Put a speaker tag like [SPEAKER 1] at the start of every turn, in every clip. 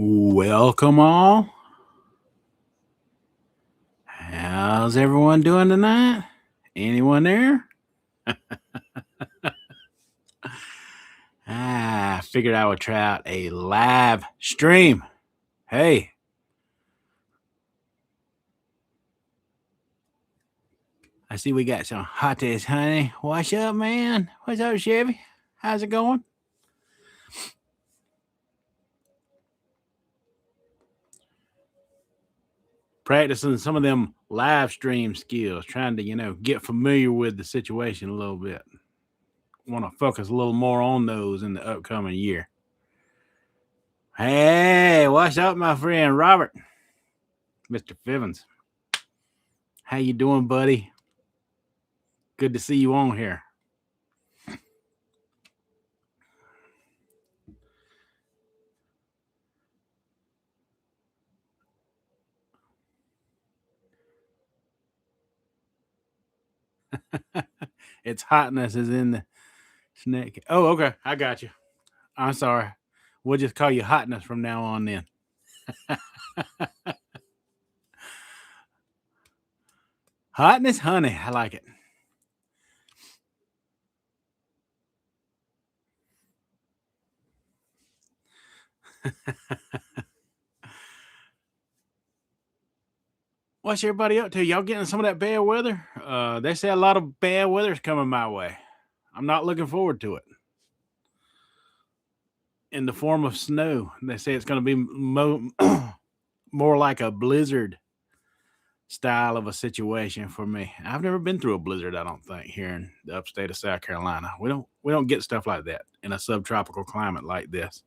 [SPEAKER 1] Welcome all. How's everyone doing tonight? Anyone there? I figured I would try out a live stream. Hey. I see we got some hotties, honey. What's up, man? What's up, Chevy? How's it going? Practicing some of them live stream skills, trying to, get familiar with the situation a little bit. Want to focus a little more on those in the upcoming year. Hey, what's up, my friend Robert? Mr. Fivens. How you doing, buddy? Good to see you on here. It's hotness is in the snake. Oh, okay. I got you. I'm sorry. We'll just call you hotness from now on then. Hotness, honey. I like it. What's everybody up to? Y'all getting some of that bad weather? They say a lot of bad weather's coming my way. I'm not looking forward to it. In the form of snow. They say it's going to be more like a blizzard style of a situation for me. I've never been through a blizzard, I don't think, here in the upstate of South Carolina. We don't get stuff like that in a subtropical climate like this.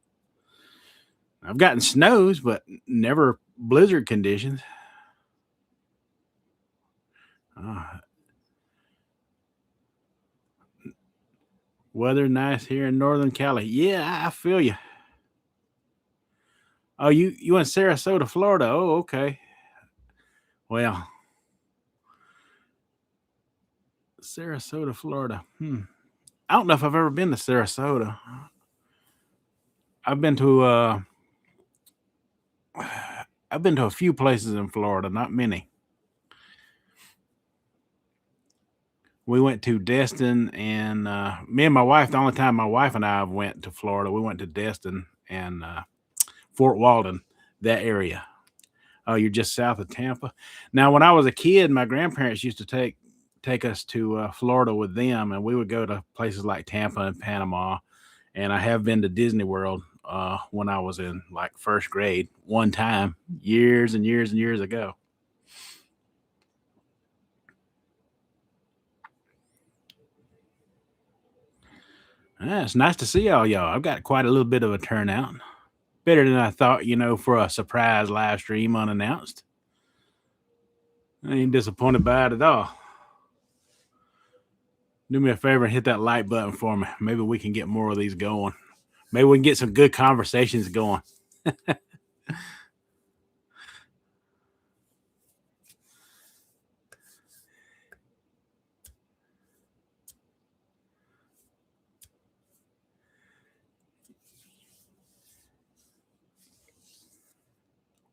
[SPEAKER 1] I've gotten snows, but never blizzard conditions. Weather nice here in Northern Cali. Yeah, I feel you. Oh, you in Sarasota, Florida? Oh, okay. Well, Sarasota, Florida. I don't know if I've ever been to Sarasota. I've been to a few places in Florida, not many. We went to Destin, and me and my wife, the only time my wife and I went to Florida, we went to Destin and Fort Walton, that area. Oh, you're just south of Tampa. Now, when I was a kid, my grandparents used to take us to Florida with them, and we would go to places like Tampa and Panama. And I have been to Disney World when I was in like first grade one time, years and years and years ago. Yeah, it's nice to see all y'all. I've got quite a little bit of a turnout. Better than I thought, for a surprise live stream unannounced. I ain't disappointed by it at all. Do me a favor and hit that like button for me. Maybe we can get more of these going. Maybe we can get some good conversations going.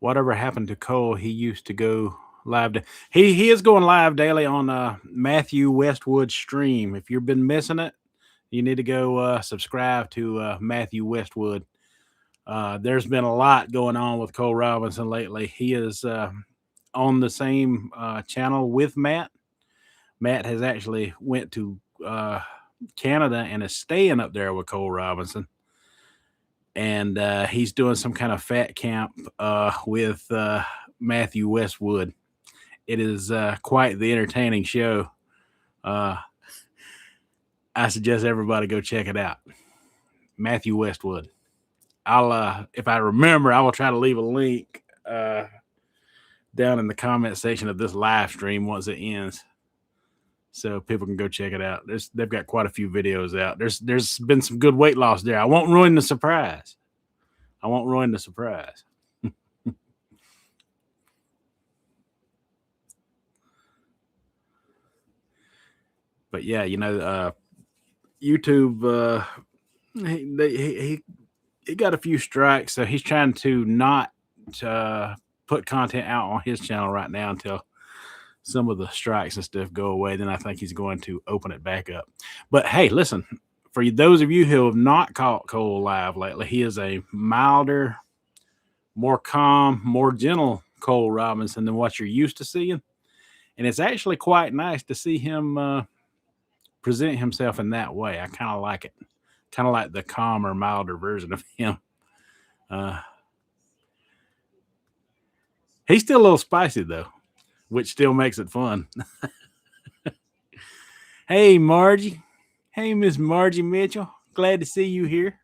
[SPEAKER 1] Whatever happened to Cole? He used to go live. He is going live daily on Matthew Westwood's stream. If you've been missing it, you need to go subscribe to Matthew Westwood. There's been a lot going on with Cole Robinson lately. He is on the same channel with Matt. Matt has actually went to Canada and is staying up there with Cole Robinson. and he's doing some kind of fat camp with Matthew Westwood. It is quite the entertaining show. I suggest everybody go check it out. Matthew Westwood. I'll if I remember, I will try to leave a link down in the comment section of this live stream once it ends, so people can go check it out. They've got quite a few videos out. There's been some good weight loss there. I won't ruin the surprise. But yeah, YouTube. He got a few strikes, so he's trying to not put content out on his channel right now until some of the strikes and stuff go away. Then I think he's going to open it back up. But hey, listen, for those of you who have not caught Cole live lately, he is a milder, more calm, more gentle Cole Robinson than what you're used to seeing. And it's actually quite nice to see him present himself in that way. I kind of like it. Kind of like the calmer, milder version of him. He's still a little spicy, though, which still makes it fun. Hey, Margie. Hey, Miss Margie Mitchell. Glad to see you here.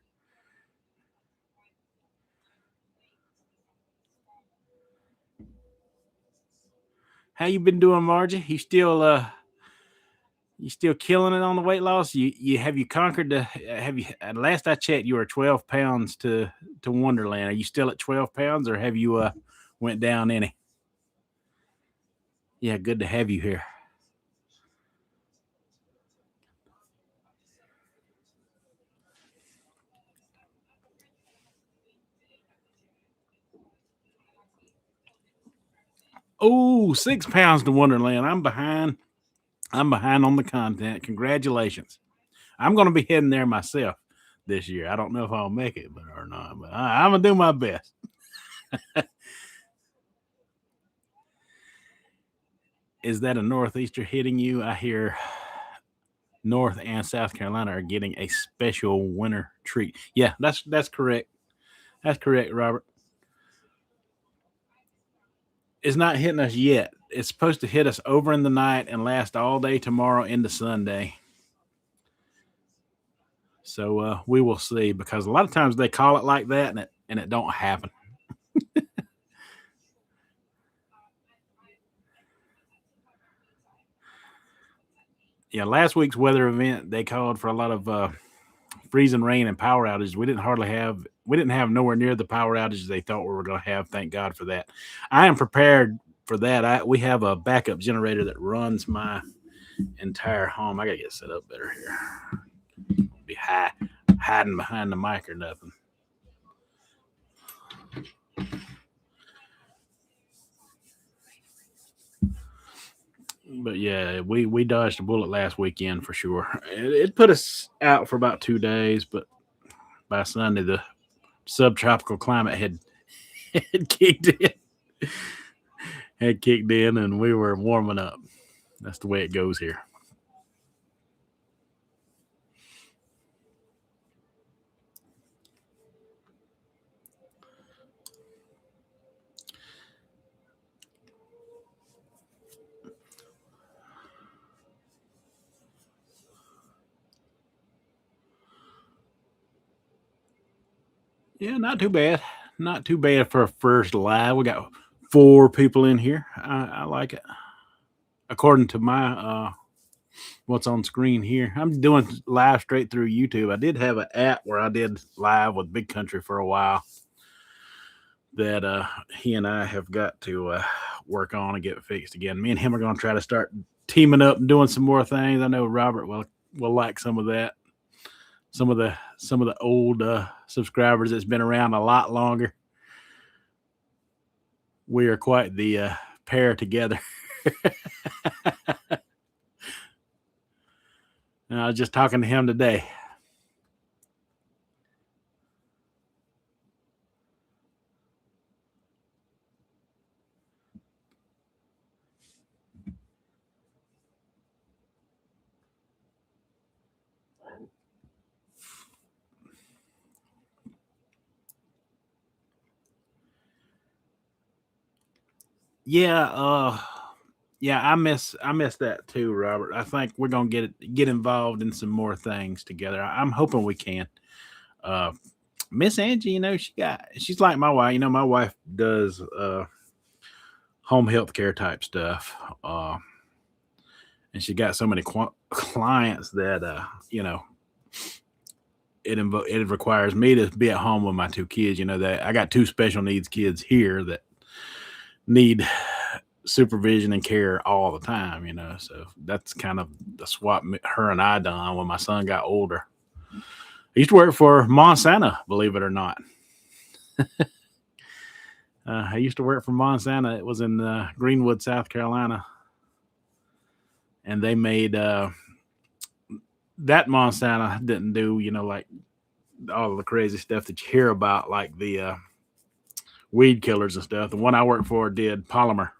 [SPEAKER 1] How you been doing, Margie? You still killing it on the weight loss? You conquered the have you last I checked you were 12 pounds to Wonderland. Are you still at 12 pounds or have you went down any? Yeah, good to have you here. Oh, 6 pounds to Wonderland. I'm behind. I'm behind on the content. Congratulations. I'm going to be heading there myself this year. I don't know if I'll make it or not, but I'm going to do my best. Is that a northeaster hitting you? I hear North and South Carolina are getting a special winter treat. Yeah, that's correct. That's correct, Robert. It's not hitting us yet. It's supposed to hit us over in the night and last all day tomorrow into Sunday. So we will see, because a lot of times they call it like that and it don't happen. Yeah, last week's weather event they called for a lot of freezing rain and power outages. We didn't have nowhere near the power outages they thought we were going to have. Thank God for that. I am prepared for that. We have a backup generator that runs my entire home. I gotta get set up better here. Be hiding behind the mic or nothing. But yeah, we dodged a bullet last weekend for sure. It put us out for about 2 days, but by Sunday the subtropical climate had kicked in. Had kicked in and we were warming up. That's the way it goes here. Yeah, not too bad. Not too bad for a first live. We got 4 people in here. I like it. According to my what's on screen here, I'm doing live straight through YouTube. I did have an app where I did live with Big Country for a while that he and I have got to work on and get fixed again. Me and him are going to try to start teaming up and doing some more things. I know Robert will like some of that. Some of the old subscribers that's been around a lot longer. We are quite the pair together. And I was just talking to him today. Yeah, yeah, I miss that too, Robert. I think we're gonna get involved in some more things together. I'm hoping we can. Uh, Miss Angie, she's like my wife. My wife does home health care type stuff, and she got so many clients that it requires me to be at home with my two kids. That I got two special needs kids here that need supervision and care all the time. So that's kind of the swap her and I done when my son got older. I used to work for Monsanto, believe it or not. I used to work for Monsanto. It was in Greenwood, South Carolina, and they made that Monsanto didn't do like all the crazy stuff that you hear about, like the weed killers and stuff. The one I worked for did polymer,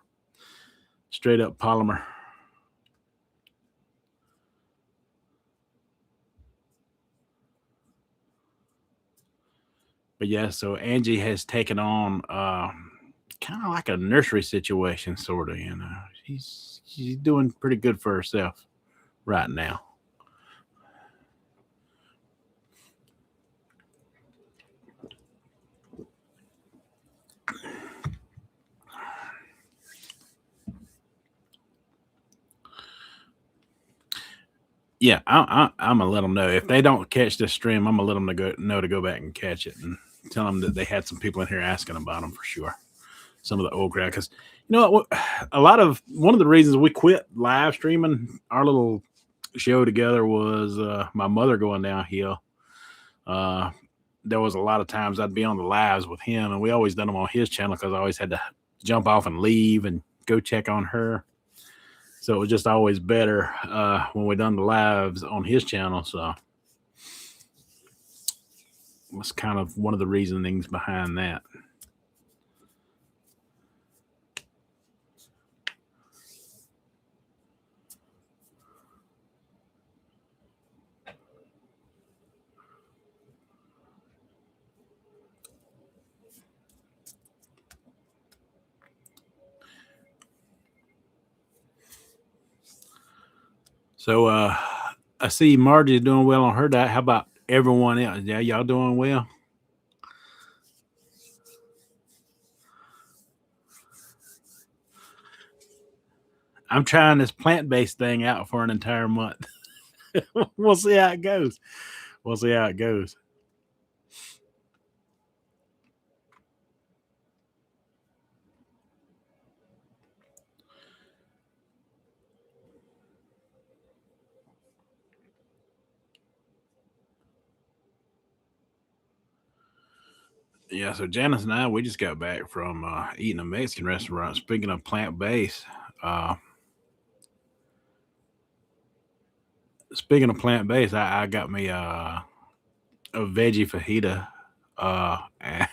[SPEAKER 1] straight up polymer. But yeah, so Angie has taken on kind of like a nursery situation, sort of. She's doing pretty good for herself right now. Yeah, I'm gonna let them know if they don't catch this stream. I'm gonna let them know to go back and catch it and tell them that they had some people in here asking about them for sure. Some of the old crowd, because what, a lot of one of the reasons we quit live streaming our little show together was my mother going downhill. Uh, there was a lot of times I'd be on the lives with him, and we always done them on his channel because I always had to jump off and leave and go check on her. So it was just always better when we done the lives on his channel. So that's kind of one of the reasonings behind that. So I see Margie's doing well on her diet. How about everyone else? Yeah, y'all doing well? I'm trying this plant based thing out for an entire month. We'll see how it goes. We'll see how it goes. Yeah, so Janice and I, we just got back from eating a Mexican restaurant. Speaking of plant based, uh, I got me a veggie fajita. And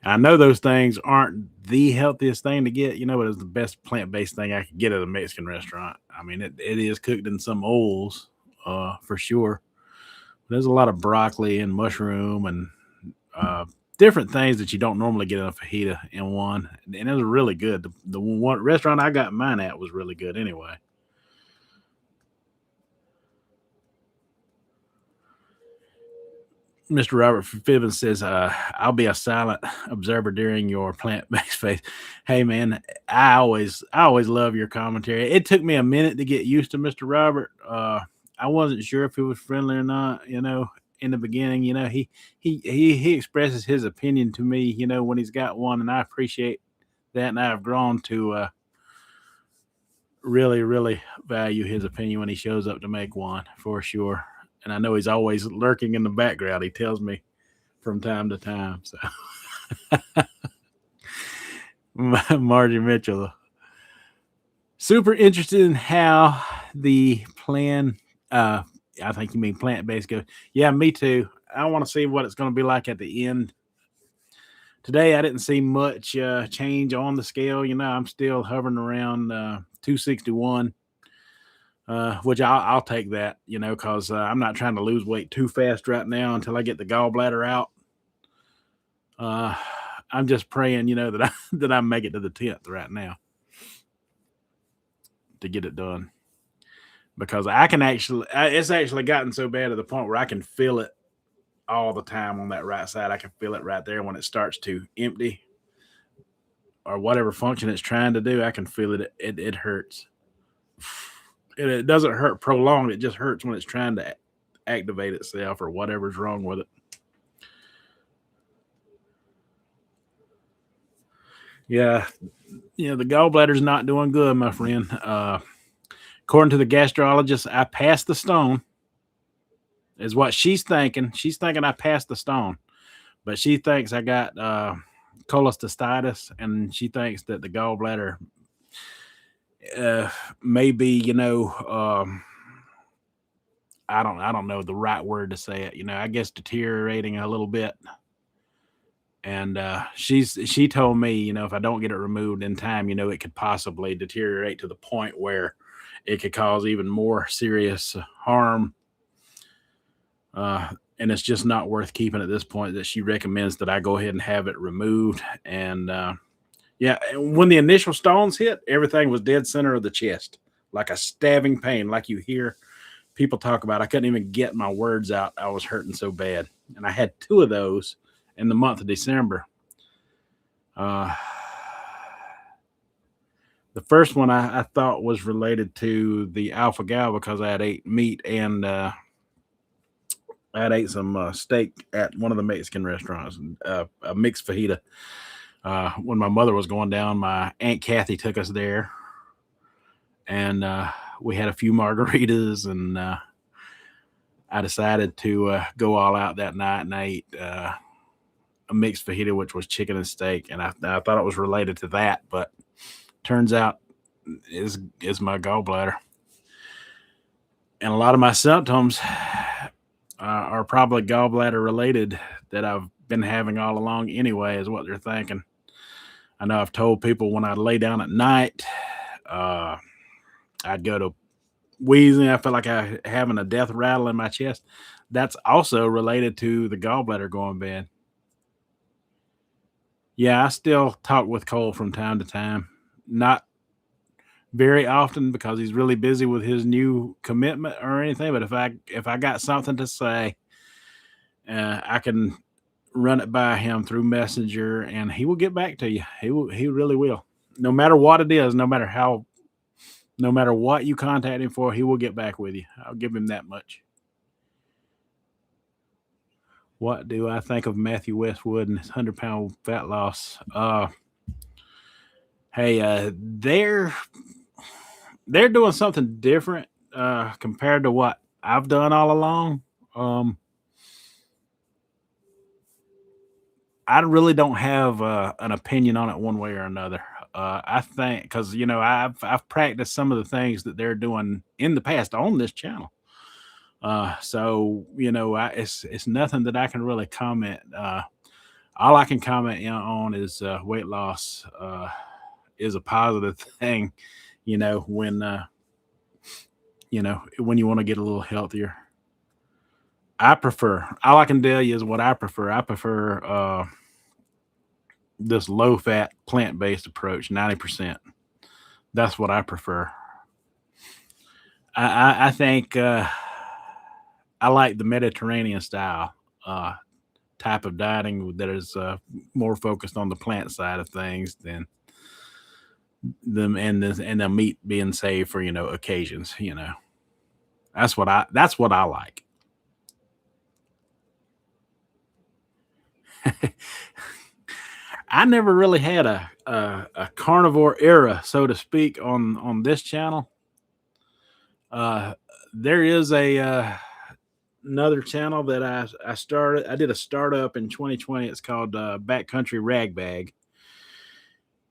[SPEAKER 1] I know those things aren't the healthiest thing to get, but it's the best plant based thing I could get at a Mexican restaurant. I mean, it is cooked in some oils, for sure. There's a lot of broccoli and mushroom and uh, different things that you don't normally get in a fajita in one, and it was really good. The one restaurant I got mine at was really good anyway. Mr. Robert Fibbins says, "I'll be a silent observer during your plant-based phase." Hey, man, I always love your commentary. It took me a minute to get used to Mr. Robert. I wasn't sure if he was friendly or not. In the beginning, he expresses his opinion to me. When he's got one, and I appreciate that. And I've grown to really, really value his opinion when he shows up to make one for sure. And I know he's always lurking in the background. He tells me from time to time. So Margie Mitchell, super interested in how the plan. I think you mean plant based goes. Yeah, me too. I want to see what it's going to be like at the end. Today, I didn't see much change on the scale. I'm still hovering around 261, which I'll take that. Because I'm not trying to lose weight too fast right now until I get the gallbladder out. Uh, I'm just praying, that I that I make it to the 10th right now to get it done because I can actually. It's actually gotten so bad to the point where I can feel it all the time on that right side. I can feel it right there when it starts to empty or whatever function it's trying to do. I can feel it. It hurts. It doesn't hurt prolonged. It just hurts when it's trying to activate itself or whatever's wrong with it. Yeah, the gallbladder's not doing good, my friend. According to the gastrologist, I passed the stone. Is what she's thinking. She's thinking I passed the stone, but she thinks I got cholecystitis, and she thinks that the gallbladder uh, maybe I don't know the right word to say it. I guess deteriorating a little bit. And she told me, if I don't get it removed in time, it could possibly deteriorate to the point where it could cause even more serious harm. And it's just not worth keeping at this point. That she recommends that I go ahead and have it removed. And yeah, when the initial stones hit, everything was dead center of the chest, like a stabbing pain, like you hear people talk about. I couldn't even get my words out. I was hurting so bad, and I had two of those in the month of December. Uh, the first one I thought was related to the alpha gal because I had ate meat and I had ate some steak at one of the Mexican restaurants, a mixed fajita. When my mother was going down, my Aunt Kathy took us there, and we had a few margaritas, and I decided to go all out that night, and I ate a mixed fajita, which was chicken and steak, and I thought it was related to that, but turns out is my gallbladder, and a lot of my symptoms are probably gallbladder related that I've been having all along anyway, is what they're thinking. I know I've told people when I lay down at night, uh, I'd go to wheezing. I felt like I having a death rattle in my chest. That's also related to the gallbladder going bad. Yeah, I still talk with Cole from time to time. Not very often because he's really busy with his new commitment or anything. But if I got something to say, I can run it by him through Messenger, and he will get back to you. He really will. No matter what it is, no matter what you contact him for, he will get back with you. I'll give him that much. What do I think of Matthew Westwood and his 100-pound fat loss? Hey, they're doing something different compared to what I've done all along. Um, I really don't have an opinion on it one way or another. I think because I've practiced some of the things that they're doing in the past on this channel. So it's nothing that I can really comment. All I can comment on is weight loss is a positive thing. When when you want to get a little healthier. All I can tell you is what I prefer. I prefer this low fat plant based approach, 90%. That's what I prefer. I think I like the Mediterranean style type of dieting that is more focused on the plant side of things than them and the meat being saved for occasions. That's what I like. I never really had a carnivore era, so to speak, on this channel. Uh, there is a another channel that I started. I did a startup in 2020. It's called Backcountry Ragbag.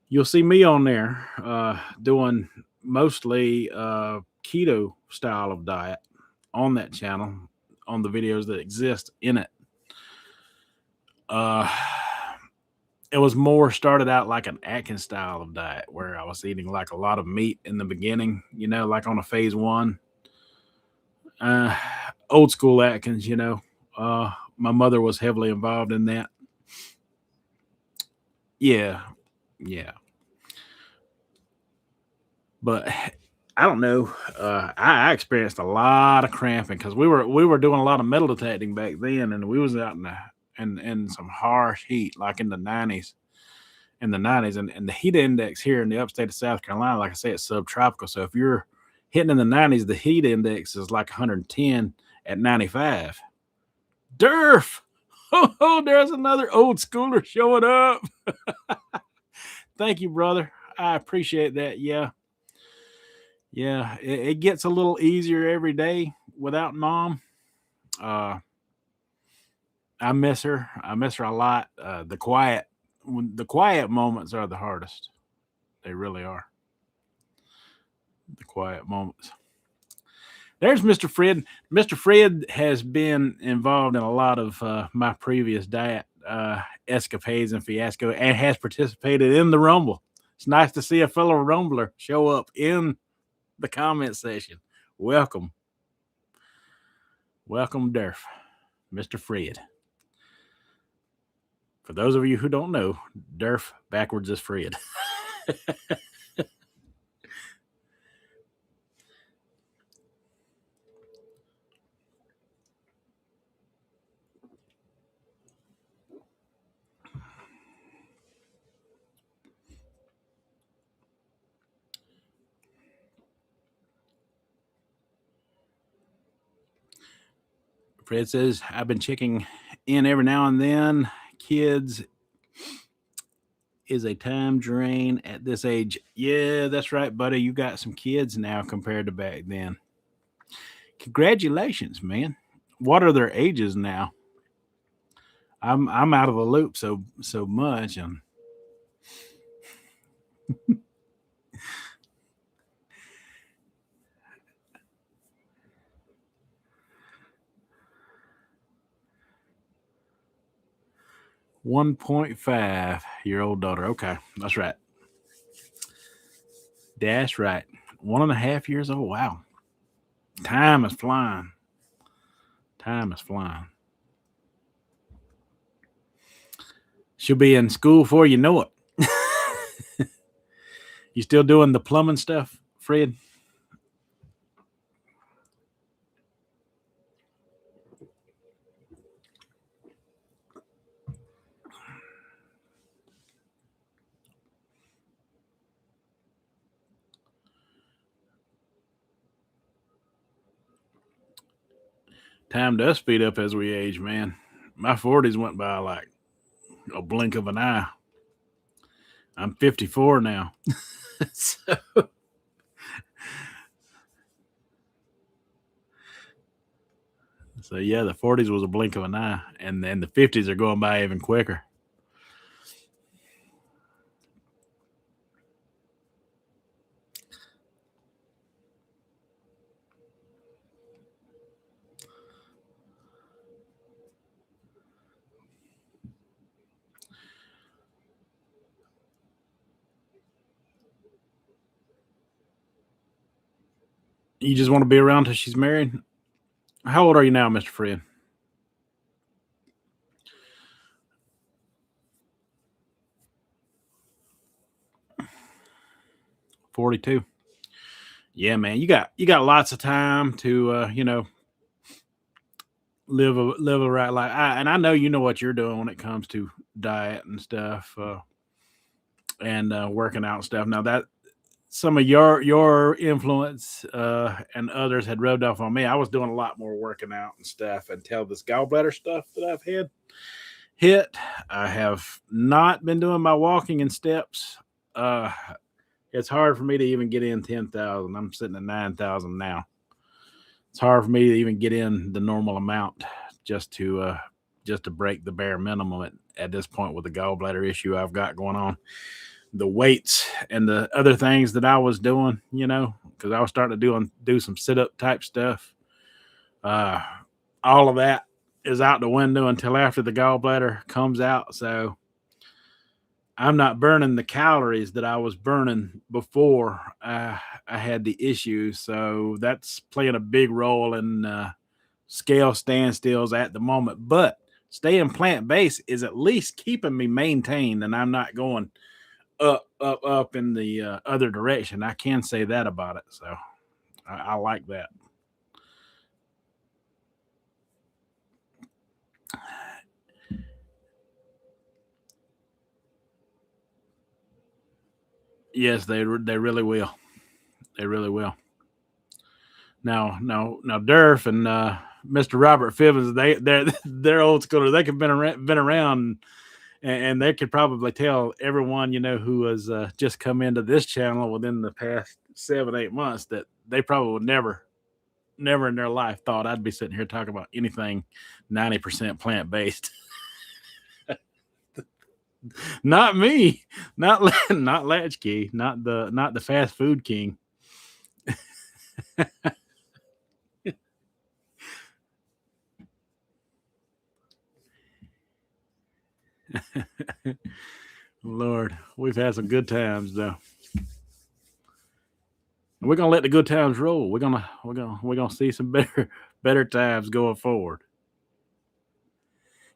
[SPEAKER 1] You'll see me on there doing mostly keto style of diet on that channel on the videos that exist in it. Uh, it was more started out like an Atkins style of diet where I was eating like a lot of meat in the beginning, like on a phase one. Uh, old school Atkins. My mother was heavily involved in that. Yeah, yeah. But I don't know. I experienced a lot of cramping because we were doing a lot of metal detecting back then, and we was out in some harsh heat, like in the 90s, and the heat index here in the upstate of South Carolina, like I say, it's subtropical. So if you're hitting in the 90s, the heat index is like 110 at 95. Durf! Oh, there's another old schooler showing up. Thank you, brother. I appreciate that. Yeah, yeah. It gets a little easier every day without mom. Uh, I miss her. I miss her a lot. The quiet moments are the hardest. They really are. The quiet moments. There's Mr. Fred. Mr. Fred has been involved in a lot of my previous diet escapades and fiasco, and has participated in the Rumble. It's nice to see a fellow Rumbler show up in the comment section. Welcome, welcome, Durf, Mr. Fred. For those of you who don't know, Durf backwards is Fred. Fred says, I've been checking in every now and then. Kids is a time drain at this age. Yeah, that's right, buddy. You got some kids now compared to back then. Congratulations, man. What are their ages now? I'm out of the loop so much, and 1.5-year-old daughter. Okay, that's right. That's right. 1.5 years old. Wow. Time is flying. Time is flying. She'll be in school before you know it. You still doing the plumbing stuff, Fred? Time does speed up as we age, man. My 40s went by like a blink of an eye. I'm 54 now. so, so yeah, the 40s was a blink of an eye, and then the 50s are going by even quicker. You just want to be around till she's married. How old are you now, Mr. Fred? 42. Yeah, man, you got lots of time to live a right life. And I know you know what you're doing when it comes to diet and stuff, and working out and stuff. Now that some of your influence and others had rubbed off on me. I was doing a lot more working out and stuff until this gallbladder stuff that I've had hit. I have not been doing my walking in steps. Uh, it's hard for me to even get in 10,000. I'm sitting at 9,000 now. It's hard for me to even get in the normal amount just to break the bare minimum at this point with the gallbladder issue I've got going on. The weights and the other things that I was doing, because I was starting to do some sit up type stuff. Uh, all of that is out the window until after the gallbladder comes out. So I'm not burning the calories that I was burning before I had the issue. So that's playing a big role in scale standstills at the moment. But staying plant-based is at least keeping me maintained, and I'm not going up in the other direction. I can say that about it. So I like that. Yes, they really will. They really will. Now, Durf and Mr. Robert Fibbins, they're old schoolers. They could been around, and they could probably tell everyone who has just come into this channel within the past 7-8 months that they probably would never in their life thought I'd be sitting here talking about anything 90% plant based. Not me, not Latchkey, not the fast food king. Lord, we've had some good times though. We're gonna let the good times roll. We're gonna see some better times going forward.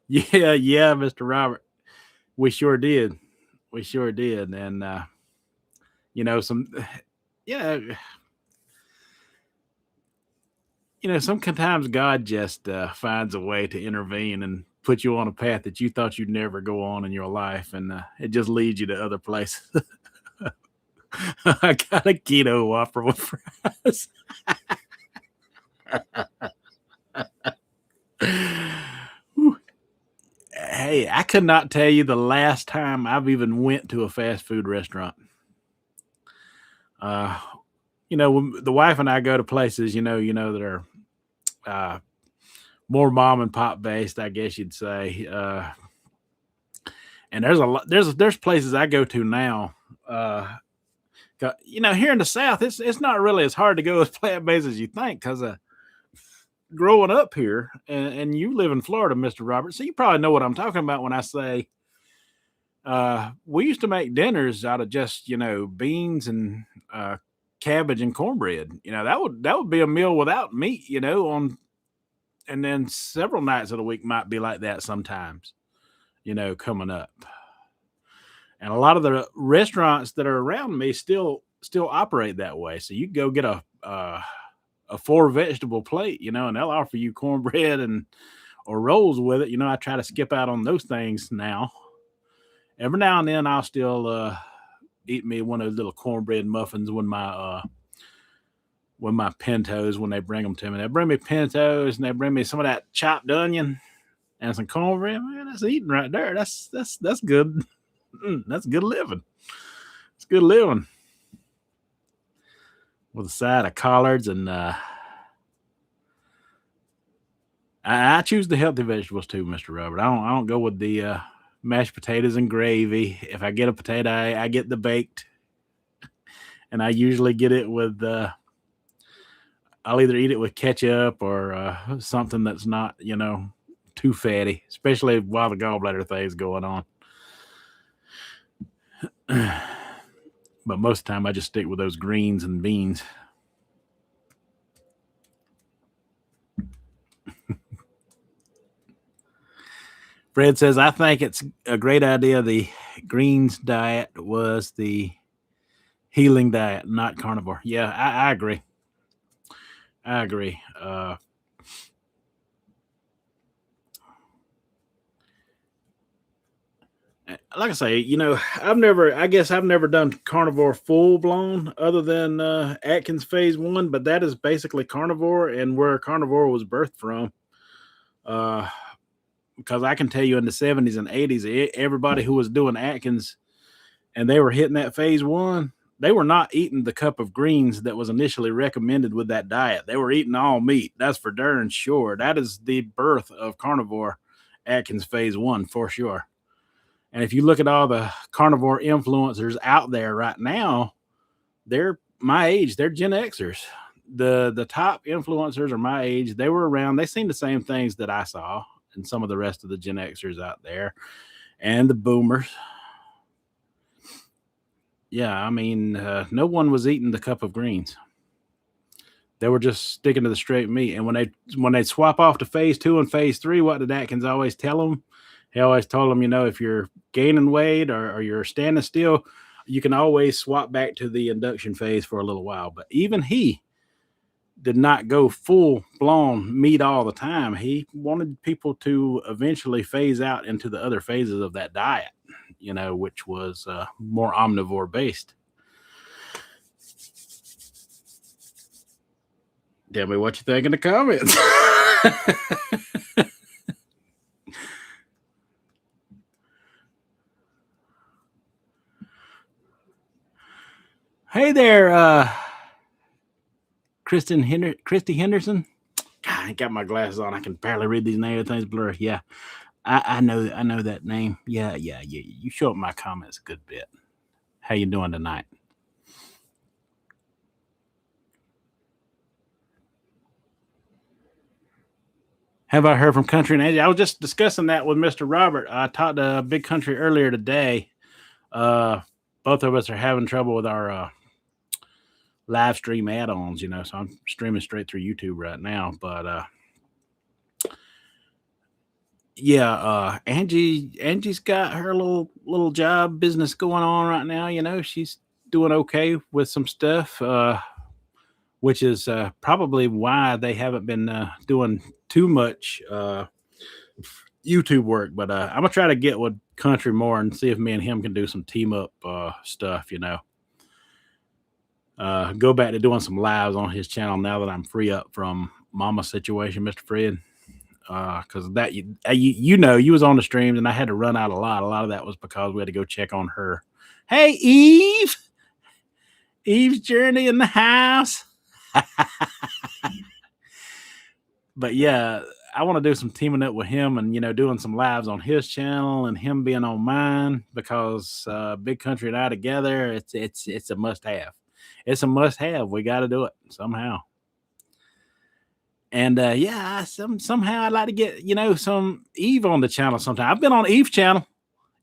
[SPEAKER 1] Yeah, Mr. Robert. We sure did. We sure did. And some yeah, sometimes God just finds a way to intervene and put you on a path that you thought you'd never go on in your life, and it just leads you to other places. I got a keto Whopper with fries. Hey, I could not tell you the last time I've even went to a fast food restaurant. Uh, when the wife and I go to places, that are more mom and pop based, I guess you'd say. And there's a lot. There's places I go to now. Here in the South, it's not really as hard to go as plant based as you think because growing up here, and you live in Florida, Mr. Robert, so you probably know what I'm talking about when I say we used to make dinners out of just beans and cabbage and cornbread. That would be a meal without meat. And then several nights of the week might be like that sometimes. Coming up, and a lot of the restaurants that are around me still operate that way. So you go get a 4 vegetable plate, and they'll offer you cornbread and or rolls with it. I try to skip out on those things now. Every now and then I'll still eat me one of those little cornbread muffins when my pintos when they bring them to me. They bring me pintos and they bring me some of that chopped onion and some cornbread. Man, that's eating right there. That's good. That's good living. It's good living with a side of collards and I choose the healthy vegetables too, Mr. Robert. I don't go with the mashed potatoes and gravy. If I get a potato, I get the baked, and I usually get it with. I'll either eat it with ketchup or something that's not too fatty, especially while the gallbladder thing's going on. But most of the time, I just stick with those greens and beans. Fred says, I think it's a great idea. The greens diet was the healing diet, not carnivore. Yeah, I agree. I agree. Like I say, I guess I've never done carnivore full blown other than Atkins phase 1, but that is basically carnivore and where carnivore was birthed from. Because I can tell you in the 70s and 80s, everybody who was doing Atkins and they were hitting that phase 1, they were not eating the cup of greens that was initially recommended with that diet. They were eating all meat. That's for darn sure. That is the birth of carnivore Atkins phase 1 for sure. And if you look at all the carnivore influencers out there right now, they're my age. They're Gen Xers. The top influencers are my age. They were around. They seen the same things that I saw and some of the rest of the Gen Xers out there and the boomers. Yeah, I mean, no one was eating the cup of greens. They were just sticking to the straight meat. And when they swap off to phase two and phase three, what did Atkins always tell them? He always told them, if you're gaining weight or you're standing still, you can always swap back to the induction phase for a little while. But even he did not go full blown meat all the time. He wanted people to eventually phase out into the other phases of that diet, which was more omnivore based. Tell me what you think in the comments. Hey there, Christy Henderson. God, I ain't got my glasses on. I can barely read these names. Everything's blurry. Yeah, I know that name. Yeah. You show up my comments a good bit. How you doing tonight? Have I heard from Country and Angie? I was just discussing that with Mr. Robert. I talked to Big Country earlier today. Both of us are having trouble with our live stream add-ons, so I'm streaming straight through YouTube right now. But Angie's got her little job business going on right now. She's doing okay with some stuff, which is probably why they haven't been doing too much YouTube work. But I'm gonna try to get with Country more and see if me and him can do some team up stuff. Go back to doing some lives on his channel now that I'm free up from Mama's situation, Mr. Fred. Because that you was on the streams and I had to run out a lot. A lot of that was because we had to go check on her. Hey, Eve's Journey in the house. But yeah, I want to do some teaming up with him and doing some lives on his channel and him being on mine because Big Country and I together, it's a must have. It's a must have. We got to do it somehow. And somehow I'd like to get some Eve on the channel sometime. I've been on Eve's channel.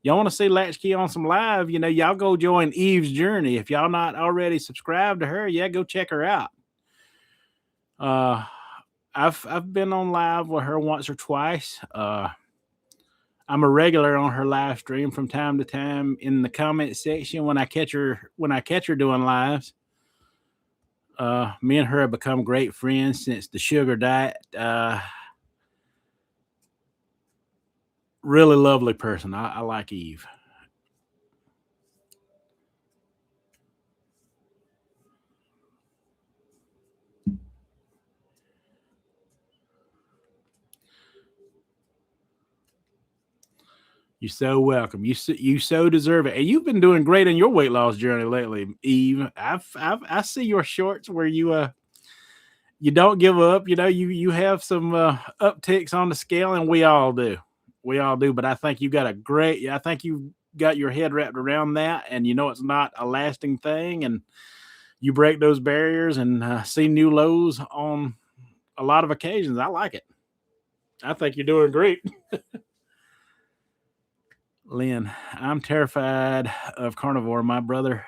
[SPEAKER 1] Y'all want to see Latchkey on some live? Y'all go join Eve's Journey. If y'all not already subscribed to her, go check her out. I've been on live with her once or twice. I'm a regular on her live stream from time to time in the comment section when I catch her doing lives. Me and her have become great friends since the sugar diet. Really lovely person. I like Eve. You're so welcome. You so deserve it, and you've been doing great in your weight loss journey lately, Eve. I see your shorts where you don't give up. You have some upticks on the scale, and we all do. But I think you got I think you got your head wrapped around that, and it's not a lasting thing, and you break those barriers and see new lows on a lot of occasions. I like it. I think you're doing great. Lynn, I'm terrified of carnivore. My brother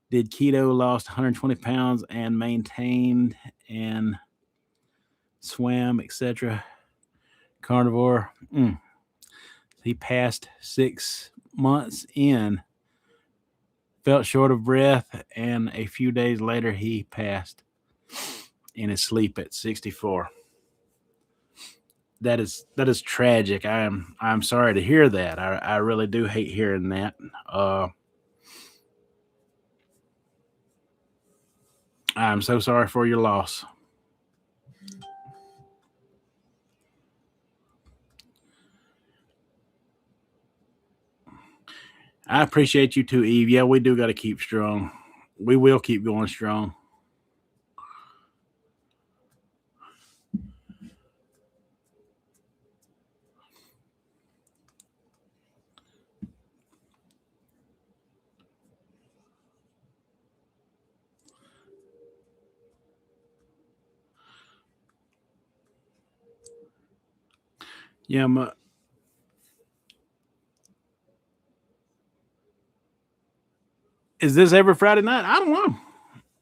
[SPEAKER 1] did keto, lost 120 pounds, and maintained and swam, etc. Carnivore. He passed 6 months in, felt short of breath, and a few days later he passed in his sleep at 64. That is tragic. I'm sorry to hear that. I really do hate hearing that. I'm so sorry for your loss. I appreciate you too, Eve. Yeah, we do got to keep strong. We will keep going strong. Yeah, is this every Friday night? I don't know.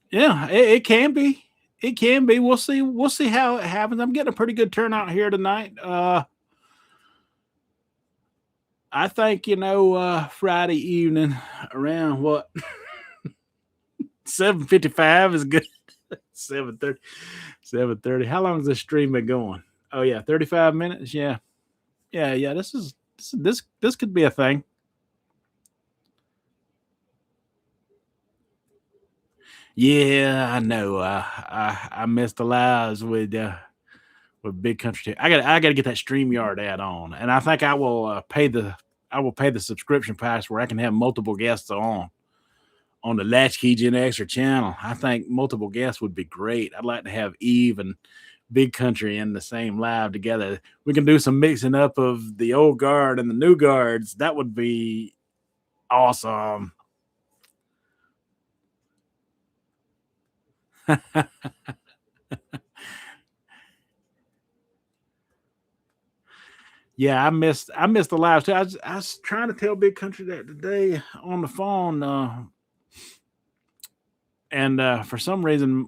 [SPEAKER 1] Yeah, it can be. It can be. We'll see. We'll see how it happens. I'm getting a pretty good turnout here tonight. I think Friday evening around what 7:55 is good. 7:30. 7:30. How long has this stream been going? Oh yeah, 35 minutes. Yeah, yeah. This could be a thing. Yeah, I know. I missed the lives with Big Country. I got to get that StreamYard ad on, and I think I will pay the subscription price where I can have multiple guests on the Latchkey Gen Extra channel. I think multiple guests would be great. I'd like to have Eve and Big Country in the same live together. We can do some mixing up of the old guard and the new guards. That would be awesome. Yeah, I missed the live too. I was trying to tell Big Country that today on the phone, and for some reason,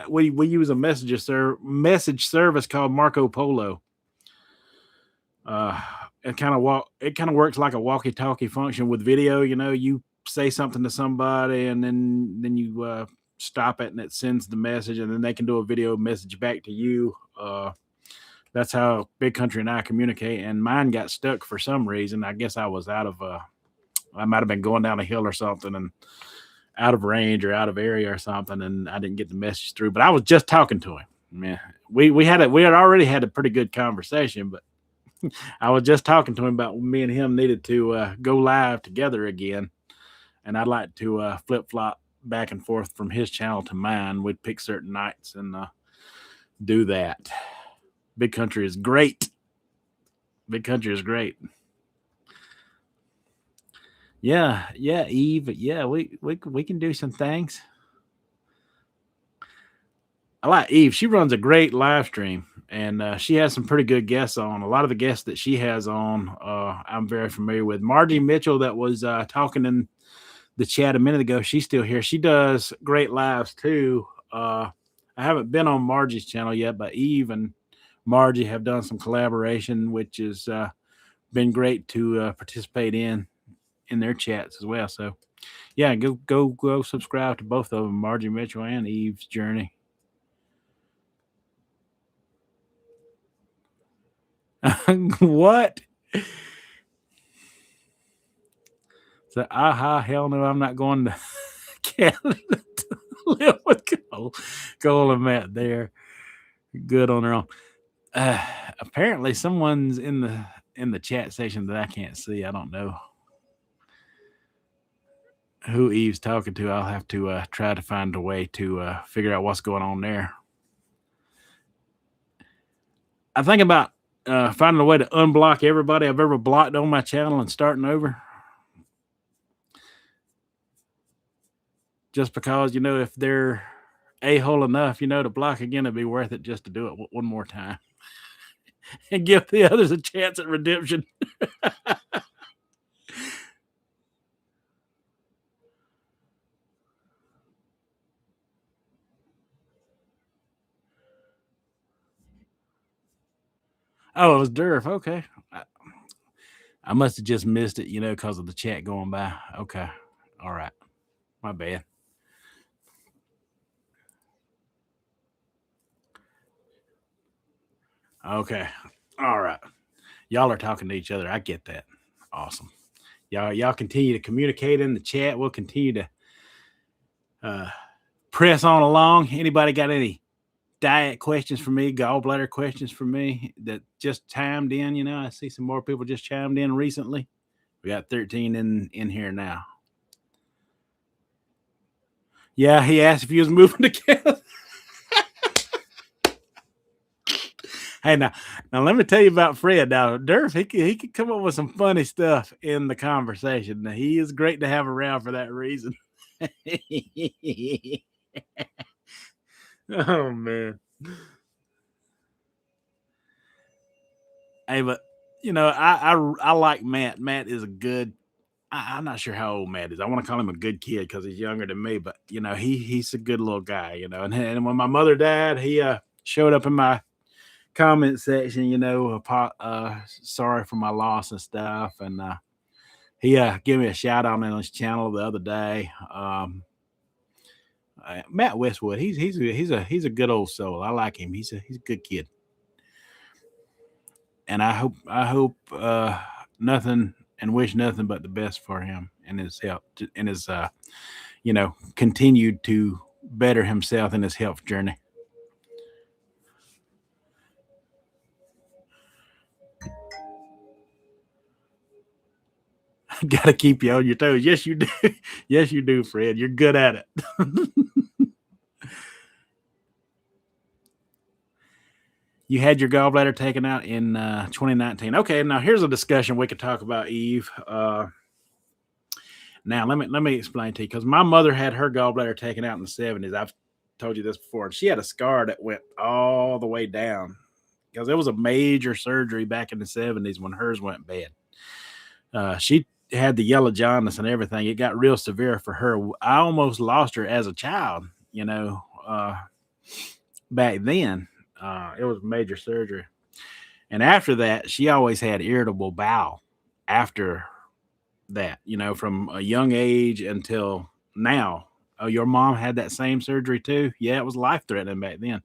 [SPEAKER 1] we use a message service called Marco Polo. Uh, it kind of works like a walkie-talkie function with video. You say something to somebody, and then you stop it, and it sends the message, and then they can do a video message back to you. That's how Big Country and I communicate. And mine got stuck for some reason. I guess I was out of. I might have been going down a hill or something, and out of range or out of area or something, and I didn't get the message through. But I was just talking to him. Man, we had already had a pretty good conversation, but I was just talking to him about me and him needed to go live together again, and I'd like to flip flop back and forth from his channel to mine. We'd pick certain nights and do that. Big Country is great. Big Country is great. Yeah, yeah, Eve. Yeah, we can do some things. I like Eve. She runs a great live stream, and she has some pretty good guests on. A lot of the guests that she has on, I'm very familiar with. Margie Mitchell, that was talking in the chat a minute ago, she's still here. She does great lives too. I haven't been on Margie's channel yet, but Eve and Margie have done some collaboration, which has been great to participate in their chats as well. So yeah, go subscribe to both of them, Margie Mitchell and Eve's Journey. What? So, hell no, I'm not going to Canada to live with Cole and Matt there. Good on their own. Apparently, someone's in the chat section that I can't see. I don't know who Eve's talking to. I'll have to try to find a way to figure out what's going on there. I think about finding a way to unblock everybody I've ever blocked on my channel and starting over. Just because, if they're a-hole enough, to block again, it'd be worth it just to do it one more time and give the others a chance at redemption. Oh, it was Durf. Okay. I must have just missed it, because of the chat going by. Okay. All right. My bad. Okay. All right. Y'all are talking to each other. I get that. Awesome. Y'all continue to communicate in the chat. We'll continue to press on along. Anybody got any diet questions for me, gallbladder questions for me that just chimed in? I see some more people just chimed in recently. We got 13 in here now. Yeah, he asked if he was moving to Canada. Hey, now let me tell you about Fred. Now, Durf, he could come up with some funny stuff in the conversation. Now, he is great to have around for that reason. Oh man. Hey, but I like Matt. Matt is a good. I'm not sure how old Matt is. I want to call him a good kid because he's younger than me, but he's a good little guy. And when my mother died, he showed up in my comment section. Sorry for my loss and stuff, and he gave me a shout out on his channel the other day. Matt Westwood, he's a good old soul. I like him. He's a good kid, and I hope nothing and wish nothing but the best for him and his health and his continued to better himself in his health journey. Got to keep you on your toes. Yes, you do. Yes, you do, Fred. You're good at it. You had your gallbladder taken out in 2019. Okay, now here's a discussion we could talk about, Eve. Now let me explain to you because my mother had her gallbladder taken out in the 70s. I've told you this before. And she had a scar that went all the way down because it was a major surgery back in the 70s when hers went bad. She had the yellow jaundice and everything. It got real severe for her. I almost lost her as a child, back then. It was major surgery. And after that, she always had irritable bowel after that, from a young age until now. Oh, your mom had that same surgery too? Yeah, it was life threatening back then.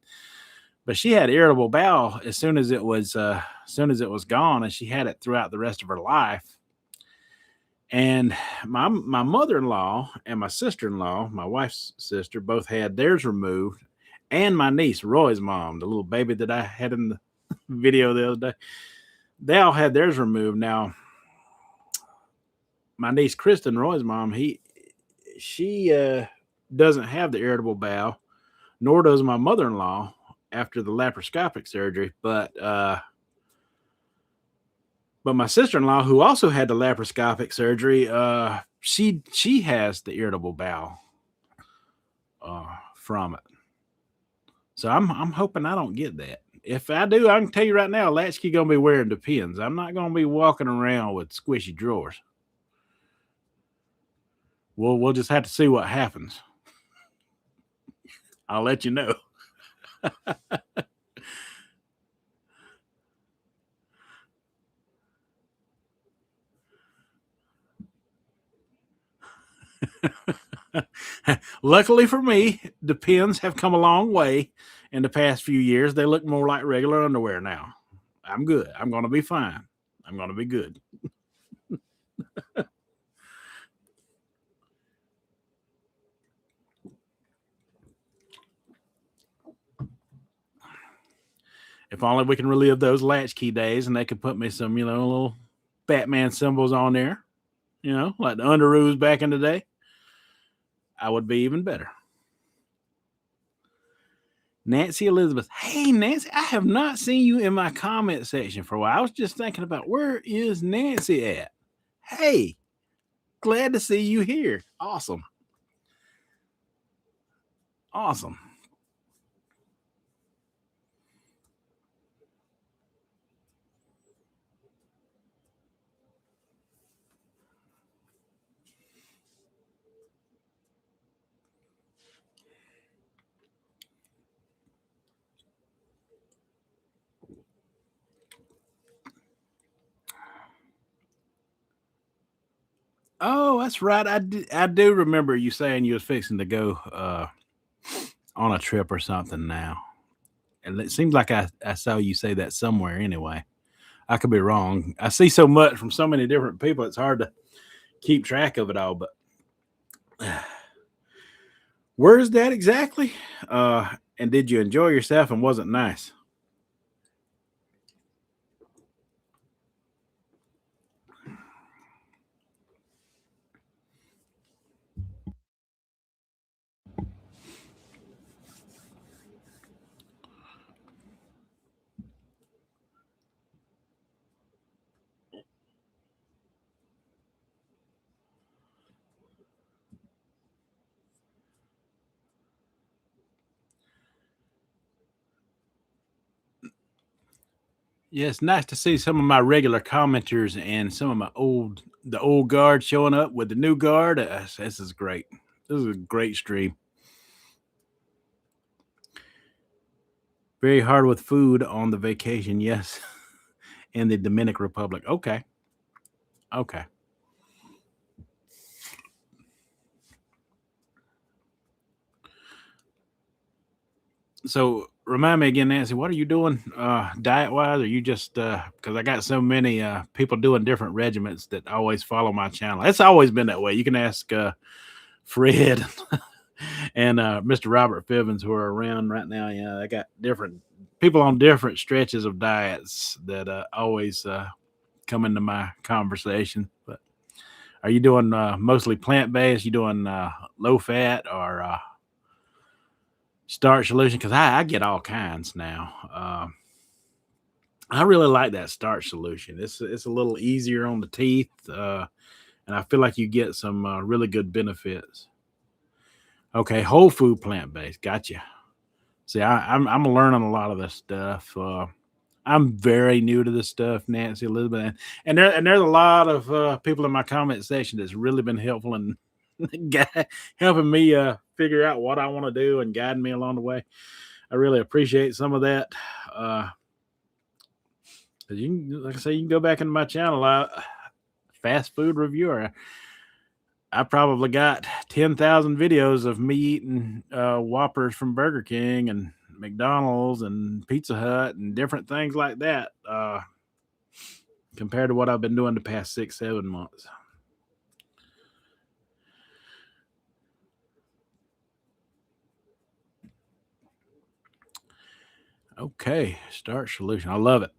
[SPEAKER 1] But she had irritable bowel as soon as it was gone, and she had it throughout the rest of her life. And my mother-in-law and my sister-in-law, my wife's sister, both had theirs removed, and my niece, Roy's mom, the little baby that I had in the video the other day, they all had theirs removed. Now, my niece Kristen, Roy's mom, she doesn't have the irritable bowel, nor does my mother-in-law after the laparoscopic surgery. But my sister-in-law, who also had the laparoscopic surgery, she has the irritable bowel from it. So I'm hoping I don't get that. If I do, I can tell you right now, Latchkey gonna be wearing Depends. I'm not gonna be walking around with squishy drawers. We'll just have to see what happens. I'll let you know. Luckily for me, Depends have come a long way in the past few years. They look more like regular underwear now. I'm good. I'm going to be fine. I'm going to be good. If only we can relive those latchkey days and they could put me some, little Batman symbols on there, like the Underoos back in the day, I would be even better. Nancy Elizabeth. Hey, Nancy, I have not seen you in my comment section for a while. I was just thinking about where is Nancy at? Hey, glad to see you here. Awesome. Awesome. Oh, that's right. I do remember you saying you was fixing to go on a trip or something now. And it seems like I saw you say that somewhere anyway. I could be wrong. I see so much from so many different people, it's hard to keep track of it all. But where is that exactly? And did you enjoy yourself and was it nice? Yeah, it's nice to see some of my regular commenters and some of the old guard showing up with the new guard. This is great. This is a great stream. Very hard with food on the vacation. Yes, in the Dominican Republic. Okay, okay. So remind me again, Nancy. What are you doing diet wise? Are you just because I got so many people doing different regiments that always follow my channel. It's always been that way. You can ask Fred and Mr. Robert Fibbins who are around right now. Yeah, I got different people on different stretches of diets that always come into my conversation. But are you doing mostly plant based? You doing low fat or starch solution? Because I get all kinds now. I really like that starch solution. It's a little easier on the teeth, and I feel like you get some really good benefits. Okay, whole food plant based. Gotcha. See, I'm learning a lot of this stuff. I'm very new to this stuff, Nancy Elizabeth, and there's a lot of people in my comment section that's really been helpful and helping me figure out what I want to do and guiding me along the way. I really appreciate some of that. Uh, 'Cause you can, like I say, you can go back into my channel. Fast food reviewer. I probably got 10,000 videos of me eating Whoppers from Burger King and McDonald's and Pizza Hut and different things like that. Compared to what I've been doing the past 6, 7 months. Okay, start solution. I love it.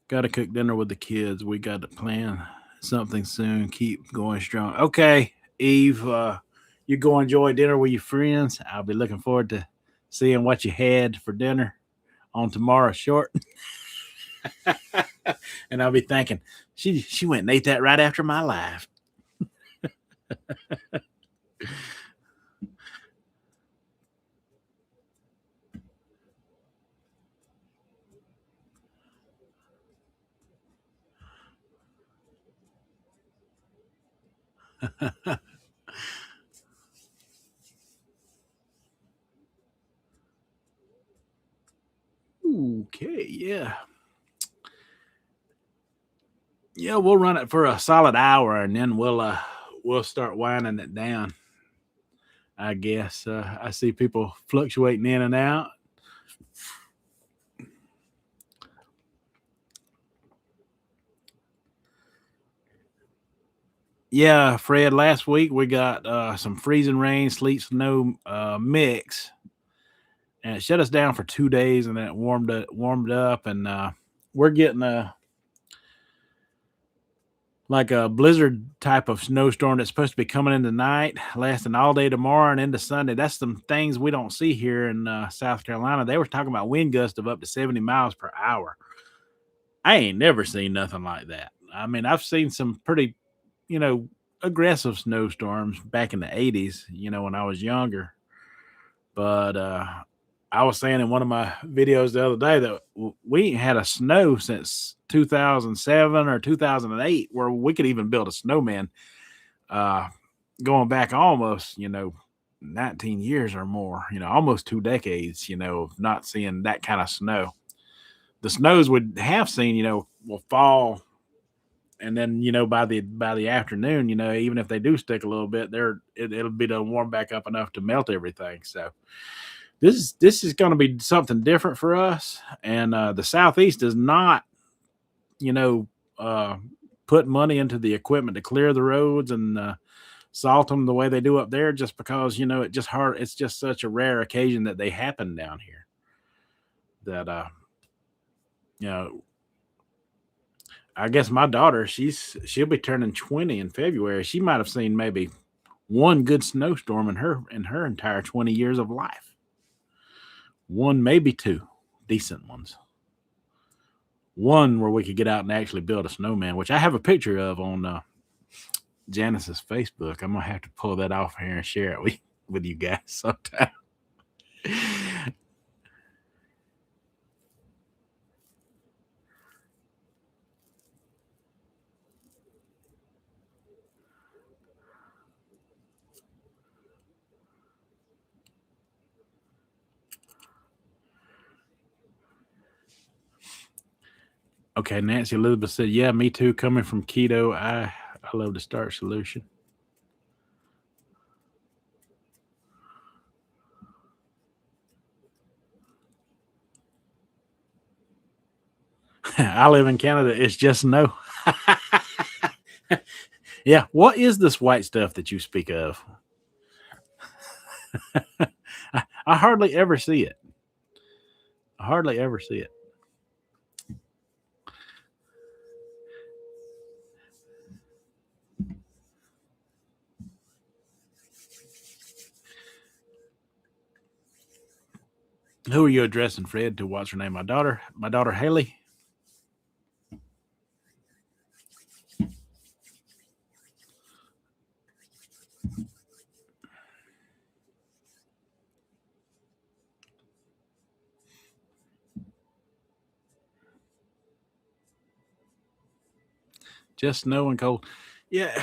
[SPEAKER 1] Got to cook dinner with the kids. We got to plan something soon. Keep going strong. Okay, Eve, you go enjoy dinner with your friends. I'll be looking forward to seeing what you had for dinner on tomorrow's short. And I'll be thinking, she went and ate that right after my life. Okay, yeah. Yeah, we'll run it for a solid hour and then we'll start winding it down. I guess I see people fluctuating in and out. Yeah, Fred. Last week we got some freezing rain, sleet, snow mix, and it shut us down for 2 days, and then it warmed up, and we're getting a like a blizzard type of snowstorm that's supposed to be coming in tonight, lasting all day tomorrow and into Sunday. That's some things we don't see here in South Carolina. They were talking about wind gusts of up to 70 miles per hour. I ain't never seen nothing like that. I mean, I've seen some pretty, you know, aggressive snowstorms back in the 80s, when I was younger. But I was saying in one of my videos the other day that we ain't had a snow since 2007 or 2008 where we could even build a snowman. Uh, Going back almost, 19 years or more, almost 2 decades, of not seeing that kind of snow. The snows we have seen, will fall, and then by the afternoon, even if they do stick a little bit, it'll be done warm back up enough to melt everything. So this is going to be something different for us, and the southeast is not, you know, uh, put money into the equipment to clear the roads and salt them the way they do up there, just because it's just such a rare occasion that they happen down here that you know I guess my daughter, she'll be turning 20 in February. She might have seen maybe one good snowstorm in her entire 20 years of life. One, maybe two decent ones. One where we could get out and actually build a snowman, which I have a picture of on Janice's Facebook. I'm gonna have to pull that off here and share it with you guys sometime. Okay, Nancy Elizabeth said, "Yeah, me too. Coming from keto, I love the starch solution." I live in Canada. It's just no. Yeah, what is this white stuff that you speak of? I hardly ever see it. I hardly ever see it. Who are you addressing, Fred? To what's her name? My daughter Haley. Just snow and cold. Yeah,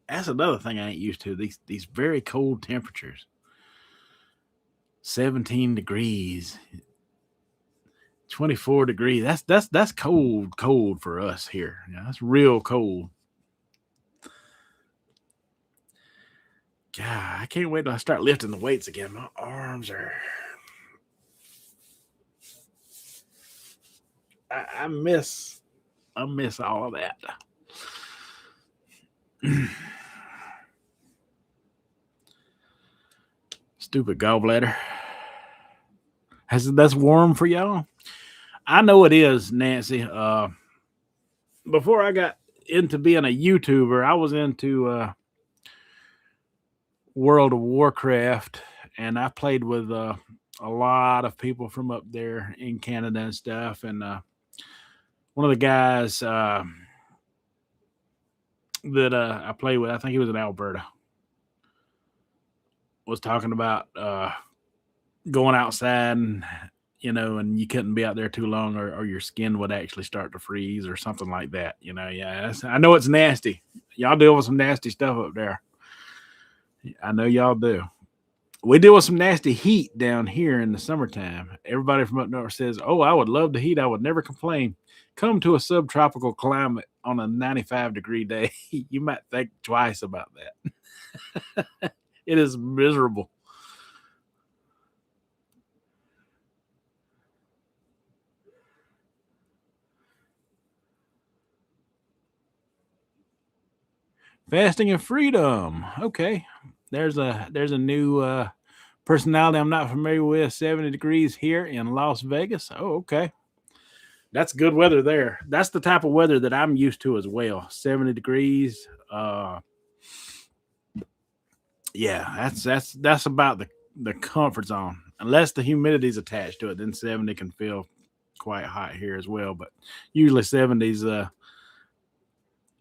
[SPEAKER 1] that's another thing I ain't used to. These very cold temperatures. 17 degrees, 24 degrees. That's cold for us here. Yeah, that's real cold. God, I can't wait till I start lifting the weights again. My arms are. I miss. I miss all of that. Stupid gallbladder. That's warm for y'all? I know it is, Nancy. Before I got into being a YouTuber, I was into World of Warcraft, and I played with a lot of people from up there in Canada and stuff. And one of the guys that I played with, I think he was in Alberta, was talking about going outside and and you couldn't be out there too long, or your skin would actually start to freeze or something like that. Yeah, I know it's nasty. Y'all deal with some nasty stuff up there. I know y'all do. We deal with some nasty heat down here in the summertime. Everybody from up north says, "Oh, I would love the heat. I would never complain." Come to a subtropical climate on a 95-degree day, you might think twice about that. It is miserable. Fasting and freedom. Okay, there's a new personality I'm not familiar with. 70 degrees here in Las Vegas. Oh, okay. That's good weather there. That's the type of weather that I'm used to as well. 70 degrees. Yeah, that's about the comfort zone. Unless the humidity's attached to it, then 70 can feel quite hot here as well. But usually 70's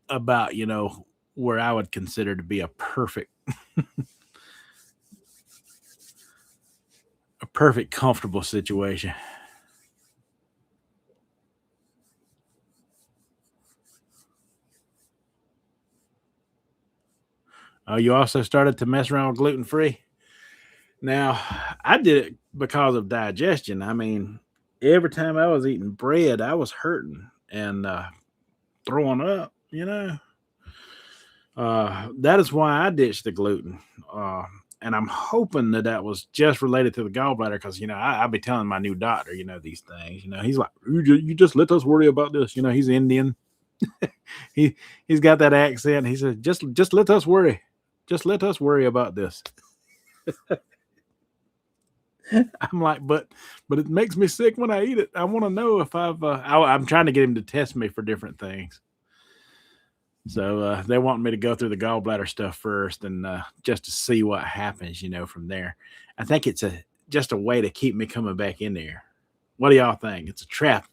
[SPEAKER 1] about where I would consider to be a perfect comfortable situation. You also started to mess around with gluten free. Now, I did it because of digestion. I mean, every time I was eating bread, I was hurting and throwing up. That is why I ditched the gluten. Uh, and I'm hoping that was just related to the gallbladder because I be telling my new doctor these things. He's like, you just let us worry about this. He's Indian. He's got that accent. He said, just let us worry. Just let us worry about this. I'm like, but it makes me sick when I eat it. I want to know if I'm trying to get him to test me for different things. So they want me to go through the gallbladder stuff first, and just to see what happens, from there. I think it's just a way to keep me coming back in there. What do y'all think? It's a trap,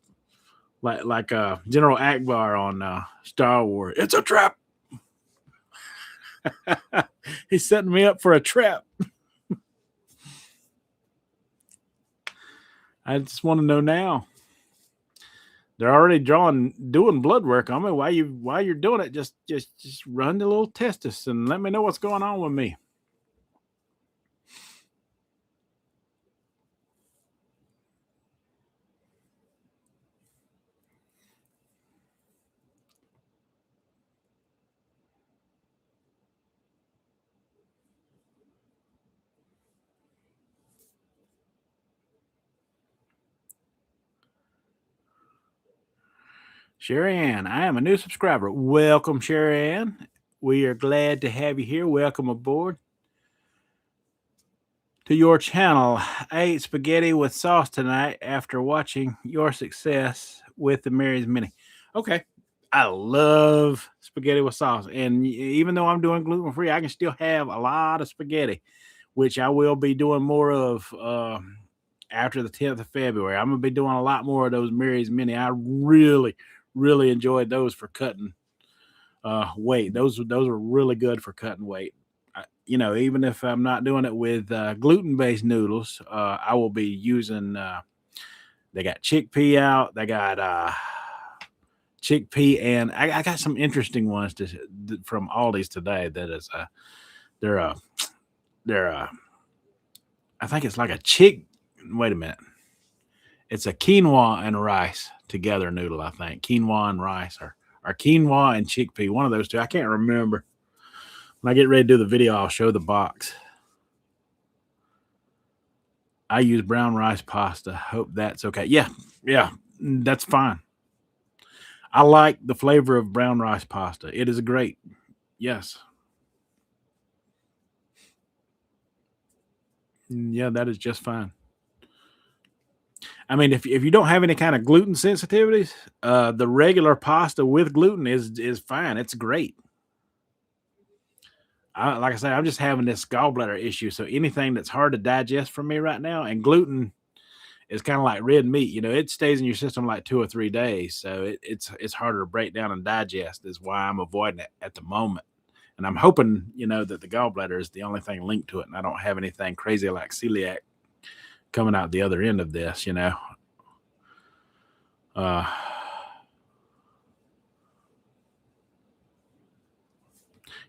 [SPEAKER 1] like General Akbar on Star Wars. It's a trap. He's setting me up for a trap. I just want to know now. They're already doing blood work on me. While you're doing it, just run the little testis and let me know what's going on with me. Sherry Ann, I am a new subscriber. Welcome, Sherry Ann. We are glad to have you here. Welcome aboard to your channel. I ate spaghetti with sauce tonight after watching your success with the Mary's Mini. Okay. I love spaghetti with sauce. And even though I'm doing gluten free, I can still have a lot of spaghetti, which I will be doing more of after the 10th of February. I'm going to be doing a lot more of those Mary's Mini. I really enjoyed those for cutting weight. Those are really good for cutting weight. Even if I'm not doing it with gluten-based noodles, I will be using. They got chickpea out. They got chickpea, and I got some interesting ones from Aldi's today. That is, they're they're I think it's like a chick. Wait a minute, it's a quinoa and rice together noodle. I think quinoa and rice, or quinoa and chickpea. One of those two. I can't remember. When I get ready to do the video, I'll show the box. I use brown rice pasta. Hope that's okay. Yeah, that's fine. I like the flavor of brown rice pasta. It is great. Yes. Yeah, that is just fine. I mean, if you don't have any kind of gluten sensitivities, the regular pasta with gluten is fine. It's great. Like I say, I'm just having this gallbladder issue. So anything that's hard to digest for me right now, and gluten is kind of like red meat. It stays in your system like 2 or 3 days. So it's harder to break down and digest. Is why I'm avoiding it at the moment. And I'm hoping, that the gallbladder is the only thing linked to it, and I don't have anything crazy like celiac coming out the other end of this. Uh,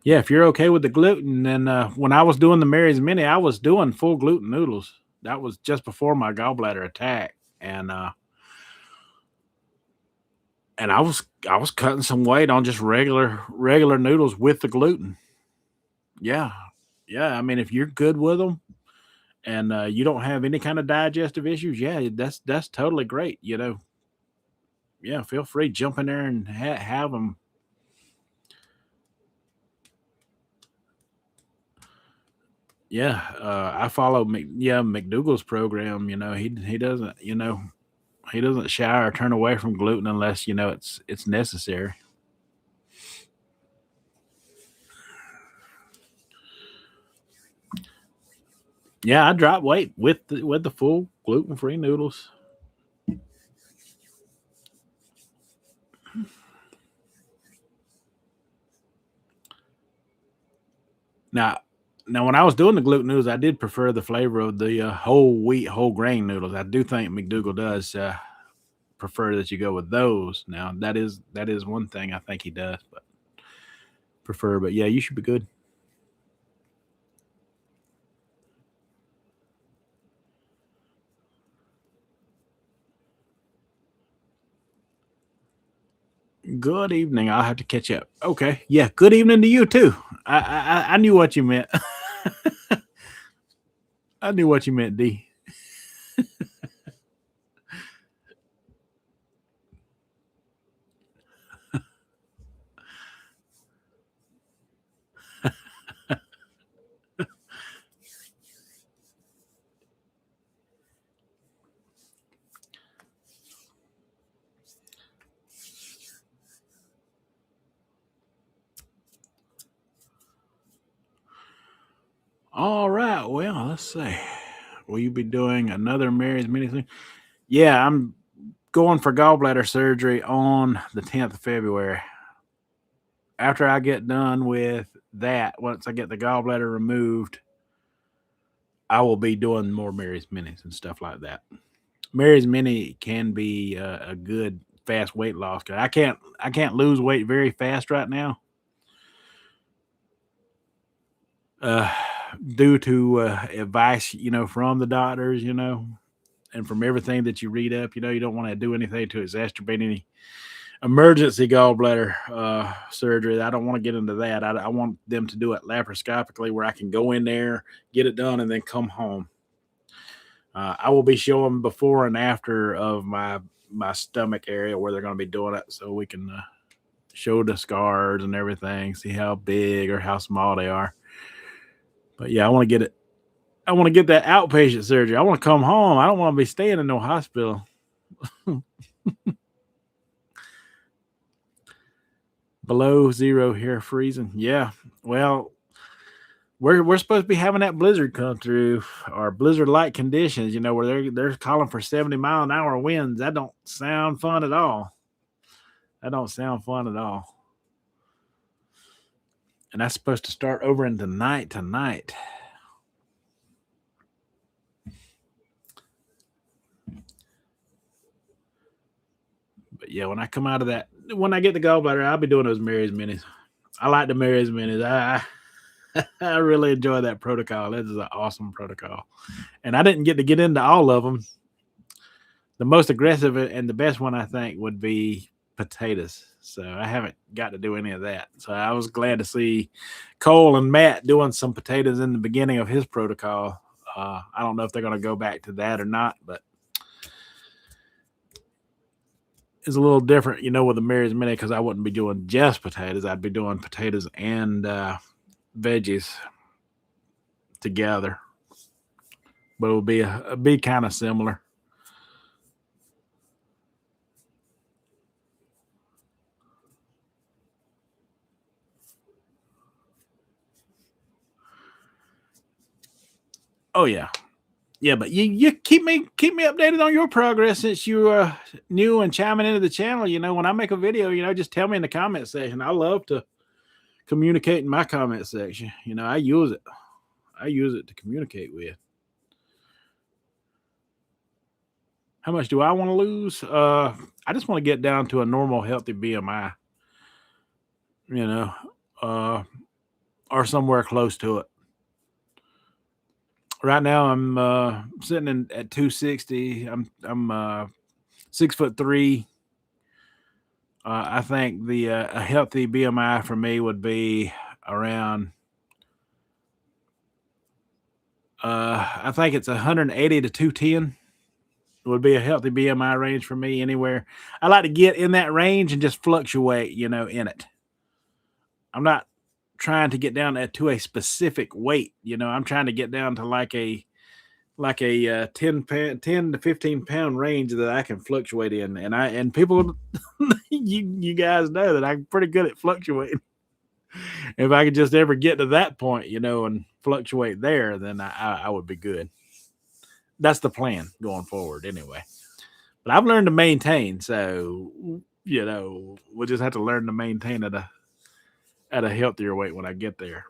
[SPEAKER 1] yeah, if you're okay with the gluten, then when I was doing the Mary's Mini, I was doing full gluten noodles. That was just before my gallbladder attack, and I was cutting some weight on just regular noodles with the gluten. Yeah, yeah. I mean, if you're good with them and you don't have any kind of digestive issues, yeah, that's totally great. Yeah, feel free jump in there and have them. Yeah, I follow McDougal's program. He doesn't shy or turn away from gluten unless it's necessary. Yeah, I dropped weight with the full gluten free noodles. Now, now when I was doing the gluten noodles, I did prefer the flavor of the whole wheat, whole grain noodles. I do think McDougal does prefer that you go with those. Now that is one thing I think he does, but prefer. But yeah, you should be good. Good evening. I'll have to catch up. Okay. Yeah. Good evening to you too. I knew what you meant. I knew what you meant, D. All right. Well, let's see. Will you be doing another Mary's Mini thing? Yeah, I'm going for gallbladder surgery on the 10th of February. After I get done with that, once I get the gallbladder removed, I will be doing more Mary's Minis and stuff like that. Mary's Mini can be a good fast weight loss. I can't lose weight very fast right now, uh, due to advice, from the doctors, and from everything that you read up. You don't want to do anything to exacerbate any emergency gallbladder surgery. I don't want to get into that. I want them to do it laparoscopically, where I can go in there, get it done, and then come home. I will be showing before and after of my my stomach area where they're going to be doing it, so we can show the scars and everything, see how big or how small they are. But yeah, I want to get it. I want to get that outpatient surgery. I want to come home. I don't want to be staying in no hospital. Below zero here, freezing. Yeah. Well, we're supposed to be having that blizzard come through, or blizzard like conditions, where they're calling for 70-mile-an-hour winds. That don't sound fun at all. That don't sound fun at all. And that's supposed to start over into night tonight. But yeah, when I come out of that, when I get the gallbladder, I'll be doing those Mary's minis. I like the Mary's minis. I really enjoy that protocol. That is an awesome protocol. And I didn't get to get into all of them. The most aggressive and the best one, I think, would be potatoes. So I haven't got to do any of that. So I was glad to see Cole and Matt doing some potatoes in the beginning of his protocol. I don't know if they're going to go back to that or not, but it's a little different, with the Mary's Mini, because I wouldn't be doing just potatoes. I'd be doing potatoes and veggies together. But it would be kind of similar. Oh yeah. Yeah, but you keep me updated on your progress since you are new and chiming into the channel. When I make a video, just tell me in the comment section. I love to communicate in my comment section. I use it. I use it to communicate with. How much do I want to lose? I just want to get down to a normal, healthy BMI. Or somewhere close to it. Right now, I'm sitting at 260. I'm 6'3". I think a healthy BMI for me would be around. I think it's 180 to 210 would be a healthy BMI range for me. Anywhere I like to get in that range and just fluctuate, in it. I'm not trying to get down to a specific weight. I'm trying to get down to like a 10 to 15 pound range that I can fluctuate in. And people, you guys know that I'm pretty good at fluctuating. If I could just ever get to that point, and fluctuate there, then I would be good. That's the plan going forward anyway. But I've learned to maintain. So, we'll just have to learn to maintain at a healthier weight when I get there.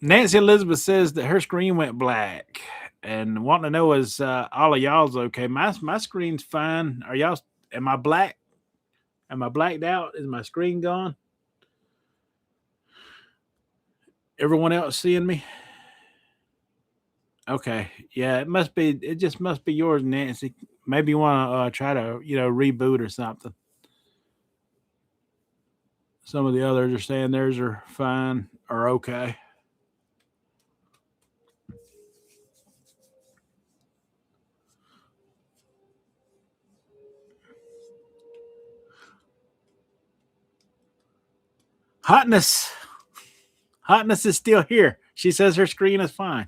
[SPEAKER 1] Nancy Elizabeth says that her screen went black and wanting to know is all of y'all's okay. My screen's fine. Are y'all? Am I black? Am I blacked out? Is my screen gone? Everyone else seeing me? Okay. Yeah, it must be. It just must be yours, Nancy. Maybe you want to try to reboot or something. Some of the others are saying theirs are fine or okay. Hotness. Hotness is still here. She says her screen is fine.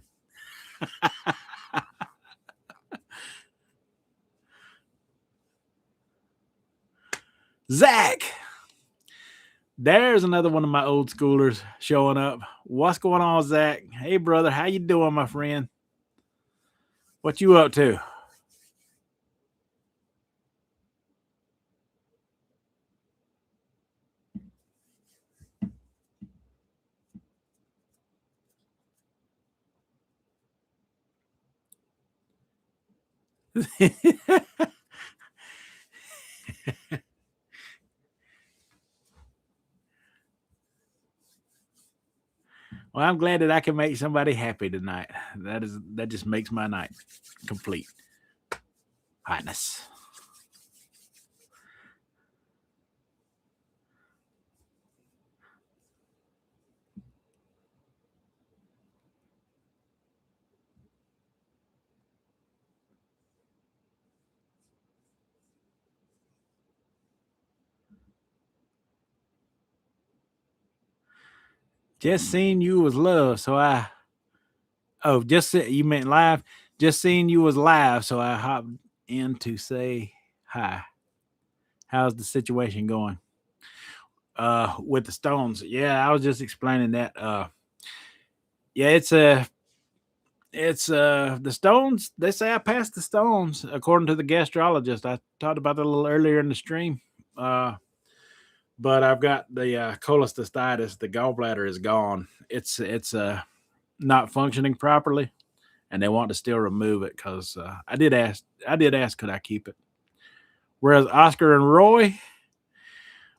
[SPEAKER 1] Zach. There's another one of my old schoolers showing up. What's going on, Zach? Hey, brother. How you doing, my friend? What you up to? Well, I'm glad that I can make somebody happy tonight. That just makes my night complete. Hotness. Just seeing you was love, so I. Oh, you meant live. Just seeing you was live, so I hopped in to say hi. How's the situation going? With the Stones. Yeah, I was just explaining that. Yeah, it's the Stones. They say I passed the Stones according to the gastrologist. I talked about that a little earlier in the stream. Uh, but I've got the cholecystitis. The gallbladder is gone. It's not functioning properly, and they want to still remove it because I did ask could I keep it. Whereas Oscar and Roy,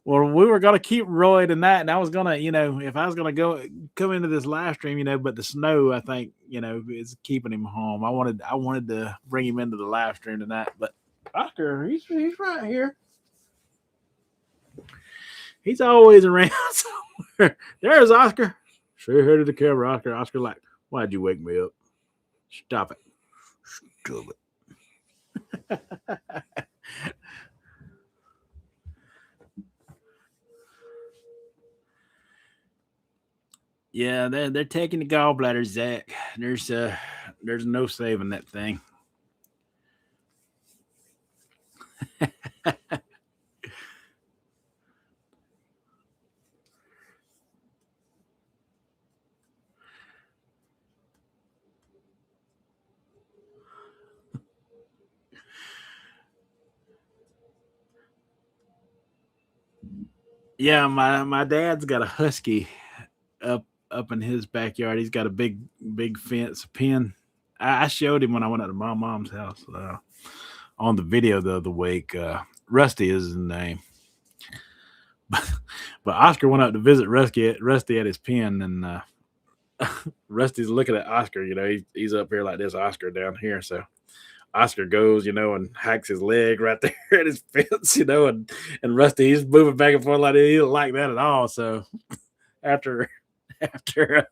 [SPEAKER 1] well, we were gonna keep Roy tonight, and I was gonna, if I was gonna go come into this live stream, but the snow, I think, is keeping him home. I wanted to bring him into the live stream tonight, but Oscar, he's right here. He's always around somewhere. There's Oscar. Say hey to the camera, Oscar. Oscar, like, why'd you wake me up? Stop it. Stop it. Yeah, they're taking the gallbladder, Zach. There's no saving that thing. Yeah, my dad's got a husky up up in his backyard. He's got a big fence, a pen. I showed him when I went out to my mom's house on the video the other week. Rusty is his name, but Oscar went out to visit Rusty at his pen, and Rusty's looking at Oscar. He's up here like this, Oscar down here. So Oscar goes, and hacks his leg right there at his fence, and Rusty, he's moving back and forth like he didn't like that at all. So after after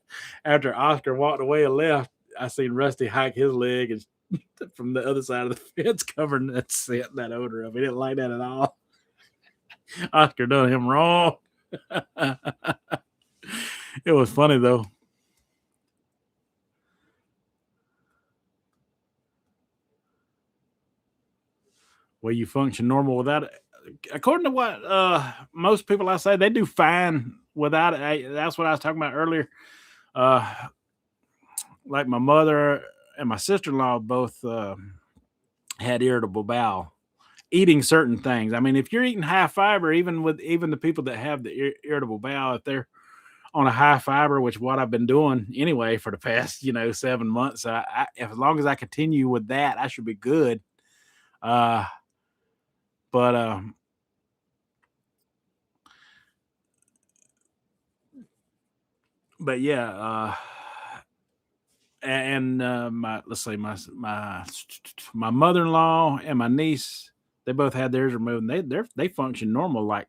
[SPEAKER 1] after Oscar walked away and left, I seen Rusty hike his leg and from the other side of the fence, covering that scent, that odor of. He didn't like that at all. Oscar done him wrong. It was funny though. Where you function normal without it. According to what most people I say, they do fine without it. That's what I was talking about earlier. Uh, like my mother and my sister in law both had irritable bowel eating certain things. I mean, if you're eating high fiber, even the people that have the irritable bowel, if they're on a high fiber, which what I've been doing anyway for the past 7 months, as long as I continue with that, I should be good. Uh, but but yeah, and my let's say my mother in law and my niece, they both had theirs removed. And they function normal, like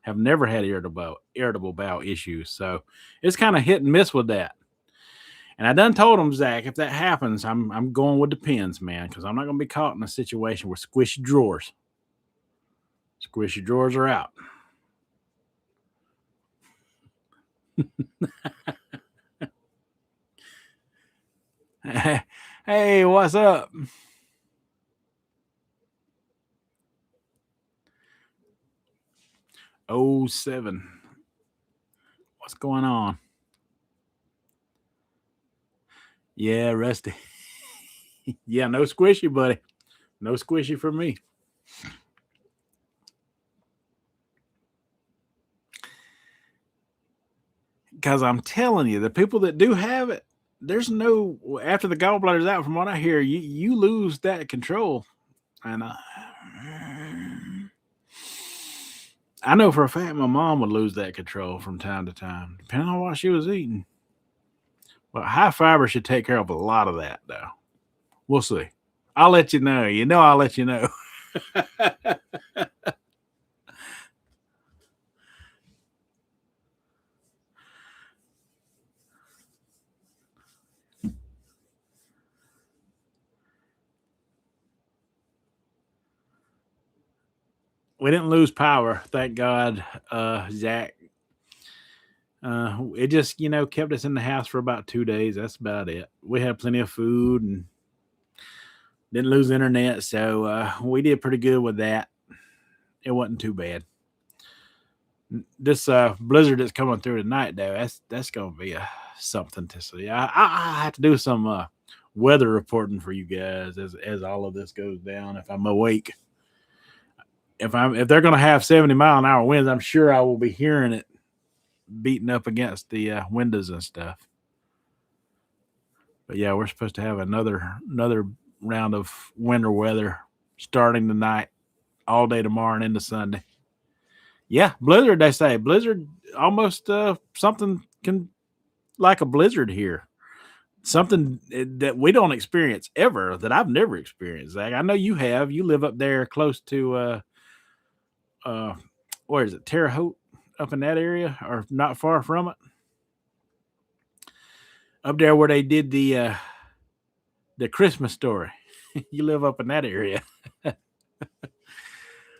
[SPEAKER 1] have never had irritable bowel issues. So it's kind of hit and miss with that. And I done told them, Zach, if that happens, I'm going with the pins, man, because I'm not going to be caught in a situation where squishy drawers. Squishy drawers are out. Hey, what's up? Oh 07. What's going on? Yeah, Rusty. Yeah, no squishy, buddy. No squishy for me. Because I'm telling you, the people that do have it, there's no after the gallbladder's out. From what I hear, you lose that control, and I know for a fact my mom would lose that control from time to time, depending on what she was eating. Well, high fiber should take care of a lot of that, though. We'll see. I'll let you know. You know, I'll let you know. We didn't lose power, thank God, Zach. It just, kept us in the house for about 2 days. That's about it. We had plenty of food and didn't lose internet, so we did pretty good with that. It wasn't too bad. This blizzard that's coming through tonight, though, that's gonna be something to see. I have to do some weather reporting for you guys as all of this goes down. If I'm awake, if they're gonna have 70-mile-an-hour winds, I'm sure I will be hearing it beating up against the windows and stuff. But yeah, we're supposed to have another round of winter weather starting tonight, all day tomorrow, and into Sunday. Yeah, blizzard. They say blizzard, almost something can like a blizzard here. Something that we don't experience ever. That I've never experienced. Zach, I know you have. You live up there close to uh, where is it? Terre Haute, up in that area, or not far from it. Up there where they did the Christmas story. You live up in that area.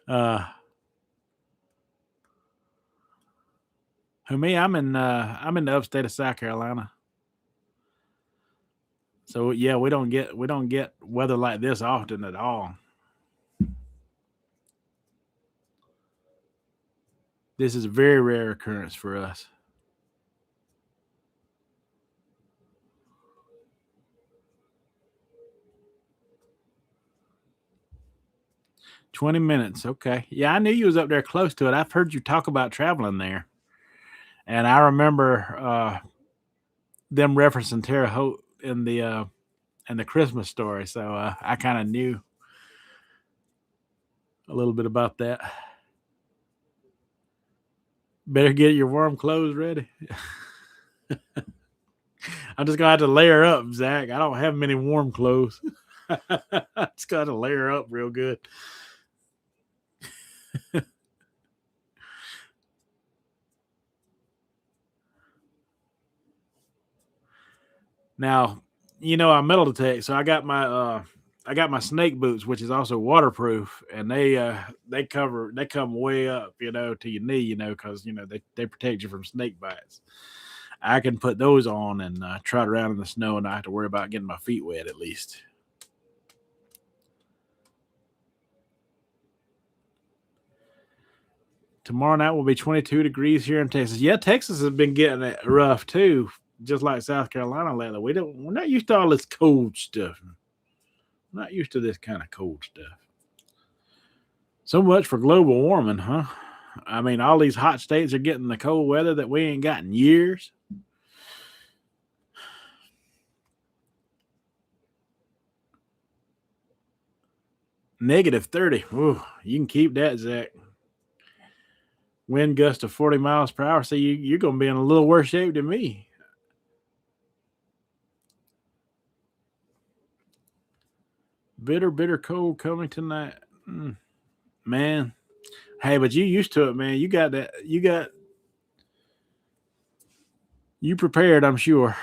[SPEAKER 1] uh, who me? I'm in the upstate of South Carolina. So yeah, we don't get weather like this often at all. This is a very rare occurrence for us. 20 minutes. Okay. Yeah, I knew you was up there close to it. I've heard you talk about traveling there. And I remember them referencing Terre Haute in the Christmas story. So I kind of knew a little bit about that. Better get your warm clothes ready. I'm just gonna have to layer up, Zach. I don't have many warm clothes. Just gotta layer up real good. Now, I'm metal detect, so I got my snake boots, which is also waterproof, and they come way up, to your knee, because they protect you from snake bites. I can put those on and trot around in the snow and not have to worry about getting my feet wet at least. Tomorrow night will be 22 degrees here in Texas. Yeah, Texas has been getting it rough too, just like South Carolina lately. We're not used to all this cold stuff. We're not used to this kind of cold stuff. So much for global warming, huh? I mean, all these hot states are getting the cold weather that we ain't got in years. -30. Ooh, you can keep that, Zach. Wind gust of 40 miles per hour. So you're going to be in a little worse shape than me. Bitter, bitter cold coming tonight. Man. Hey, but you used to it, man. You got that. You prepared, I'm sure.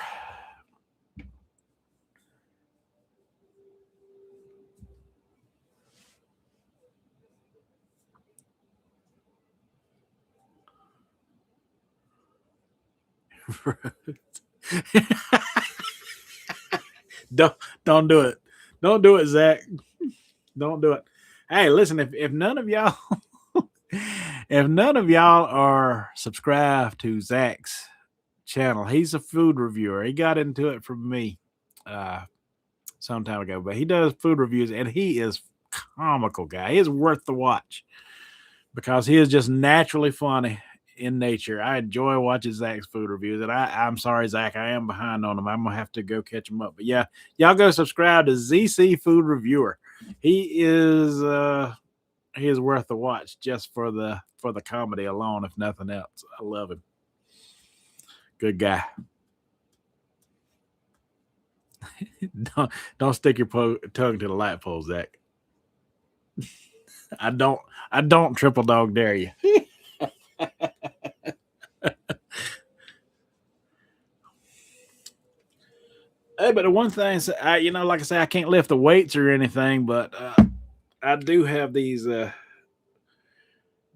[SPEAKER 1] don't don't do it. Don't do it, Zach. Don't do it. Hey, listen, if none of y'all if none of y'all are subscribed to Zach's channel, he's a food reviewer. He got into it from me uh some time ago, but he does food reviews and he is comical guy. He is worth the watch because he is just naturally funny in nature. I enjoy watching Zach's food reviews, and I'm sorry, Zach, I am behind on them. I'm gonna have to go catch him up. But yeah, y'all go subscribe to ZC Food Reviewer. He is worth the watch just for the comedy alone, if nothing else. I love him. Good guy. don't don't stick your tongue to the light pole, Zach. I don't I don't triple dog dare you. Hey, but the one thing is, like I say, I can't lift the weights or anything, but I do have these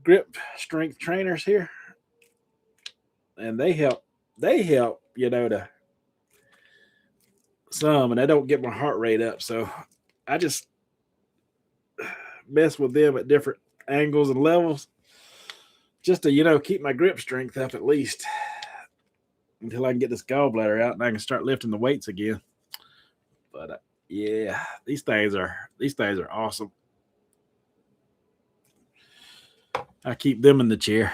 [SPEAKER 1] grip strength trainers here, and they help. They help, to some, and they don't get my heart rate up. So I just mess with them at different angles and levels, just to keep my grip strength up at least until I can get this gallbladder out and I can start lifting the weights again. But yeah, these things are awesome. I keep them in the chair.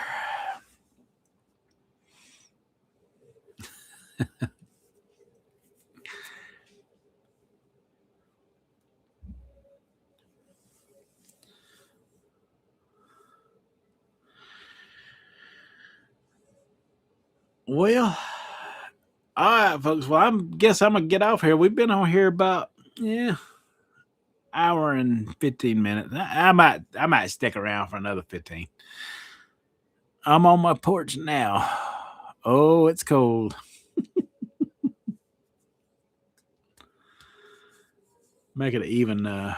[SPEAKER 1] Well, all right, folks. Well, guess I'm gonna get off here. We've been on here about hour and 15 minutes. I might stick around for another 15. I'm on my porch now. Oh, it's cold. Make it an even hour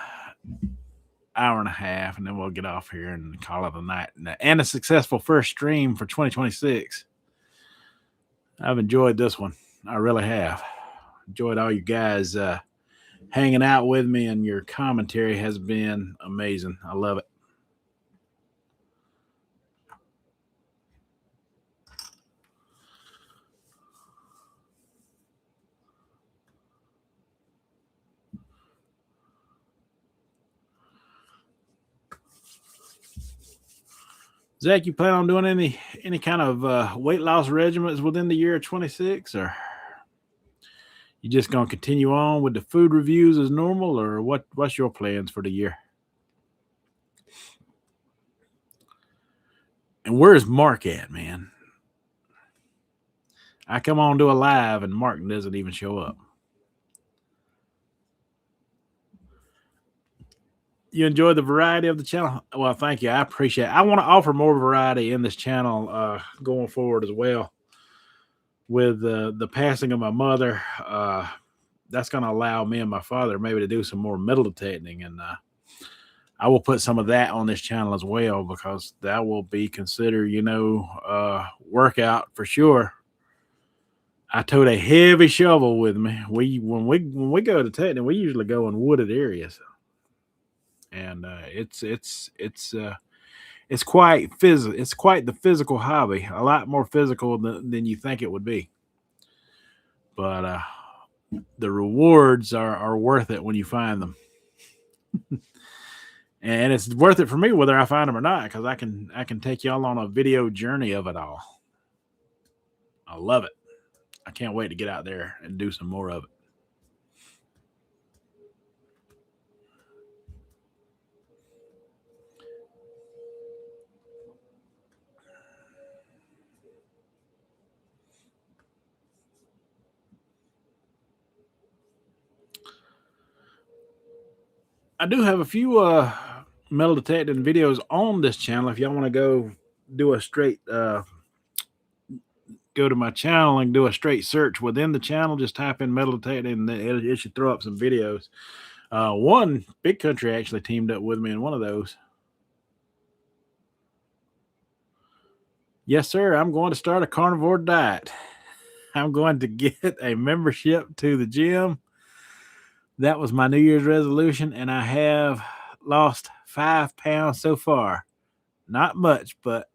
[SPEAKER 1] and a half, and then we'll get off here and call it a night. And a successful first stream for 2026. I've enjoyed this one. I really have. Enjoyed all you guys hanging out with me, and your commentary has been amazing. I love it. Zach, you plan on doing any kind of weight loss regimens within the year of 26, or you just gonna continue on with the food reviews as normal, or what's your plans for the year? And where's Mark at, man? I come on to a live and Mark doesn't even show up. You enjoy the variety of the channel? Well, thank you. I appreciate it. I want to offer more variety in this channel going forward as well. With the passing of my mother, that's going to allow me and my father maybe to do some more meditating, and I will put some of that on this channel as well, because that will be considered, workout for sure. I tote a heavy shovel with me. When we go to Technic, we usually go in wooded areas, and it's quite physical. It's quite the physical hobby. A lot more physical than you think it would be. But the rewards are worth it when you find them. And it's worth it for me whether I find them or not, because I can take y'all on a video journey of it all. I love it. I can't wait to get out there and do some more of it. I do have a few metal detecting videos on this channel. If y'all want to go do a straight go to my channel and do a straight search within the channel, just type in metal detecting, and it should throw up some videos. One Big Country actually teamed up with me in one of those. Yes, sir. I'm going to start a carnivore diet. I'm going to get a membership to the gym. That was my New Year's resolution, and I have lost 5 pounds so far. Not much, but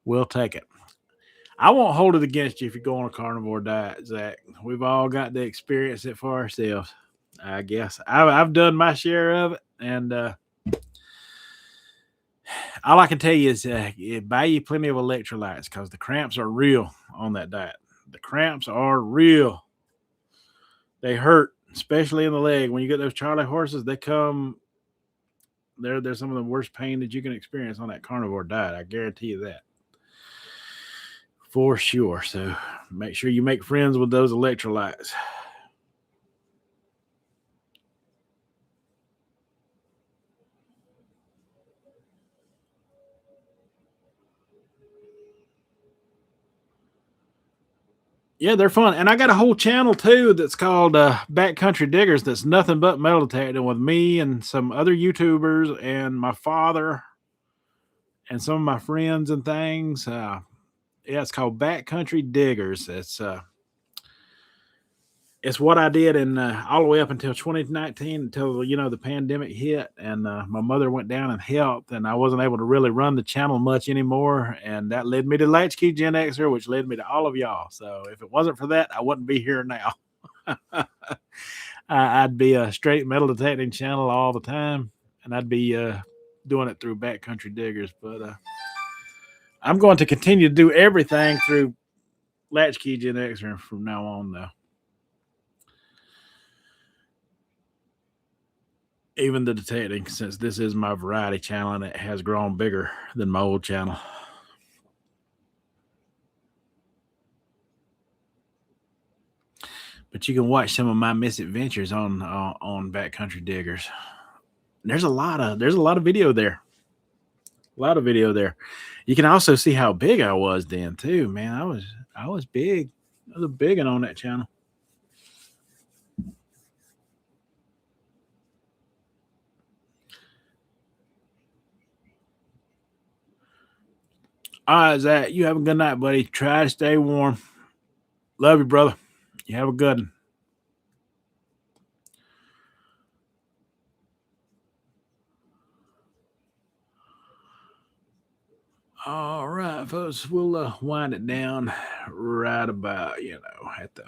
[SPEAKER 1] we'll take it. I won't hold it against you if you go on a carnivore diet, Zach. We've all got to experience it for ourselves, I guess. I've done my share of it, and all I can tell you is buy you plenty of electrolytes, because the cramps are real on that diet. The cramps are real. They hurt, especially in the leg. When you get those Charlie horses, they come. They're some of the worst pain that you can experience on that carnivore diet. I guarantee you that. For sure. So make sure you make friends with those electrolytes. Yeah, they're fun, and I got a whole channel too that's called Backcountry Diggers. That's nothing but metal detecting with me and some other YouTubers and my father and some of my friends and things. Yeah, it's called Backcountry Diggers. It's what I did in all the way up until 2019, until the pandemic hit, and my mother went down in health, and I wasn't able to really run the channel much anymore, and that led me to Latchkey Gen Xer, which led me to all of y'all. So if it wasn't for that, I wouldn't be here now. I'd be a straight metal detecting channel all the time, and I'd be doing it through Backcountry Diggers. But I'm going to continue to do everything through Latchkey Gen Xer from now on, though. Even the detecting, since this is my variety channel and it has grown bigger than my old channel. But you can watch some of my misadventures on Backcountry Diggers. There's a lot of video there. A lot of video there. You can also see how big I was then too, man. I was big. I was a big one on that channel. All right, Zach, you have a good night, buddy. Try to stay warm. Love you, brother. You have a good one. All right, folks, we'll wind it down right about, at the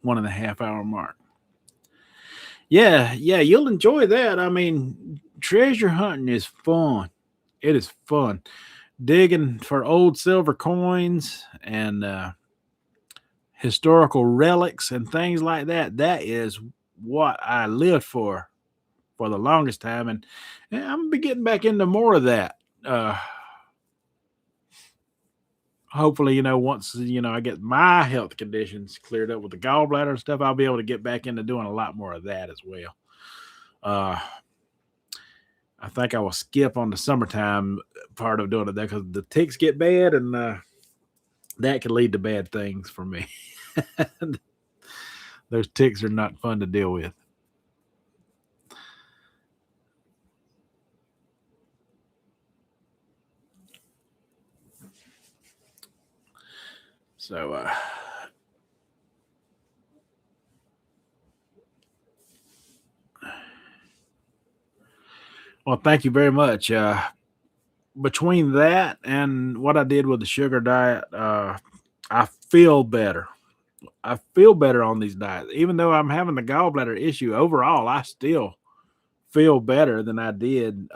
[SPEAKER 1] 1.5 hour mark. Yeah, yeah, you'll enjoy that. I mean, treasure hunting is fun. It is fun. Digging for old silver coins and historical relics and things like that. That is what I lived for the longest time, and I'm gonna be getting back into more of that. Hopefully, once I get my health conditions cleared up with the gallbladder and stuff, I'll be able to get back into doing a lot more of that as well. Uh, I think I will skip on the summertime part of doing it there because the ticks get bad, and that can lead to bad things for me. Those ticks are not fun to deal with. So, well, thank you very much. Between that and what I did with the sugar diet, I feel better. I feel better on these diets. Even though I'm having the gallbladder issue overall, I still feel better than I did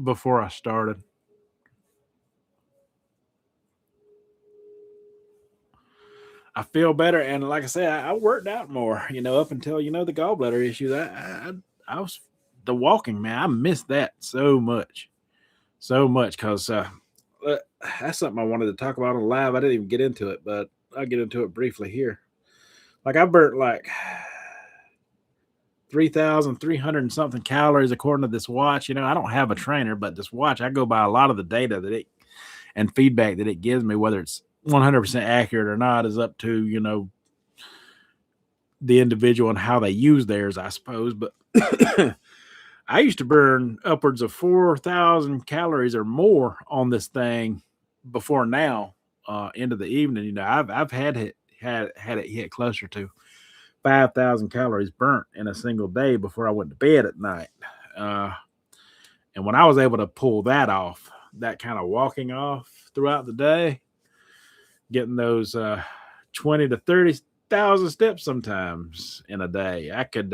[SPEAKER 1] before I started. I feel better, and like I said, I worked out more. Up until the gallbladder issue. I was the walking, man. I missed that so much because uh, that's something I wanted to talk about on live. I didn't even get into it, but I'll get into it briefly here. Like I burnt like 3,300 and something calories according to this watch. I don't have a trainer, but this watch, I go by a lot of the data that it and feedback that it gives me, whether it's 100% accurate or not, is up to, the individual and how they use theirs, I suppose. But I used to burn upwards of 4,000 calories or more on this thing before now, into the evening. I've had it hit closer to 5,000 calories burnt in a single day before I went to bed at night. Uh, and when I was able to pull that off, that kind of walking off throughout the day, getting those 20 to 30,000 steps sometimes in a day, I could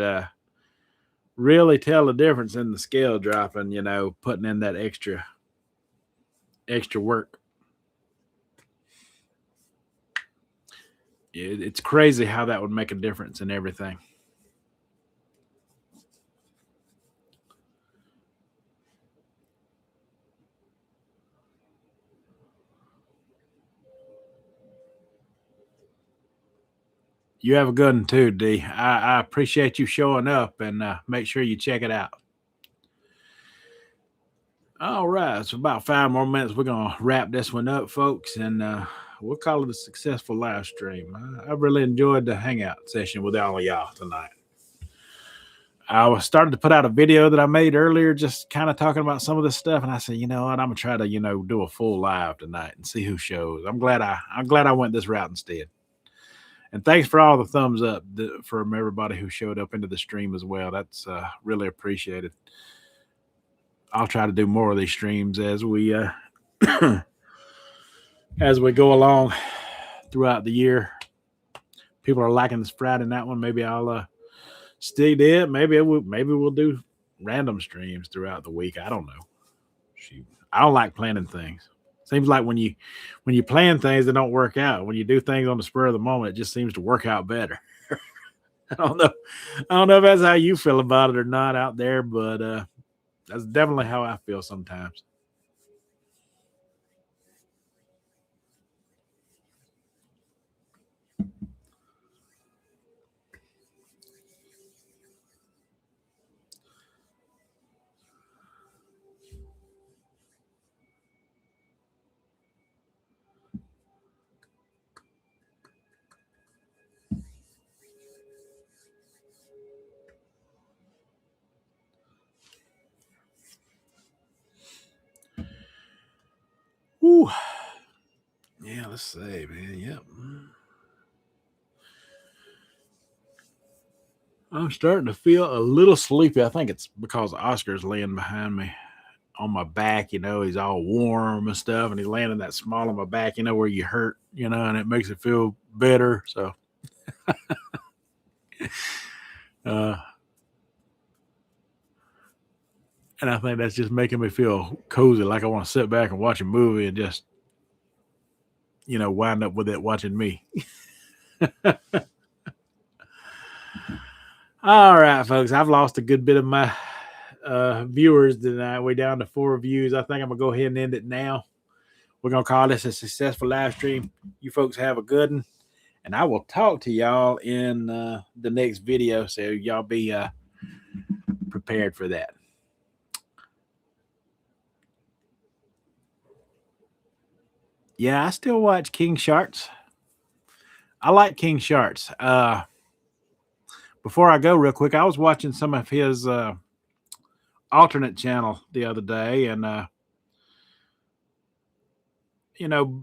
[SPEAKER 1] really tell the difference in the scale dropping, putting in that extra work. It's crazy how that would make a difference in everything. You have a good one too, D. I appreciate you showing up, and make sure you check it out. All right, so about 5 more minutes. We're gonna wrap this one up, folks, and we'll call it a successful live stream. I really enjoyed the hangout session with all of y'all tonight. I was started to put out a video that I made earlier, just kind of talking about some of this stuff, and I said, you know what, I'm gonna try to, do a full live tonight and see who shows. I'm glad I went this route instead. And thanks for all the thumbs up from everybody who showed up into the stream as well. That's really appreciated. I'll try to do more of these streams as we as we go along throughout the year. People are liking this Friday night one. Maybe I'll stick to it. Maybe we'll do random streams throughout the week. I don't know. Shoot. I don't like planning things. Seems like when you plan things that don't work out. When you do things on the spur of the moment, it just seems to work out better. I don't know. I don't know if that's how you feel about it or not out there, but that's definitely how I feel sometimes. Whew. Yeah, let's see, man. Yep. I'm starting to feel a little sleepy. I think it's because Oscar's laying behind me on my back. He's all warm and stuff, and he's laying in that small on my back, where you hurt, and it makes it feel better. So, uh, and I think that's just making me feel cozy, like I want to sit back and watch a movie and just, wind up with it watching me. All right, folks, I've lost a good bit of my viewers tonight. We're down to 4 views. I think I'm gonna go ahead and end it now. We're gonna call this a successful live stream. You folks have a good one, and I will talk to y'all in the next video. So y'all be prepared for that. Yeah, I still watch King Sharks. I like King Sharks. Before I go, real quick, I was watching some of his alternate channel the other day, and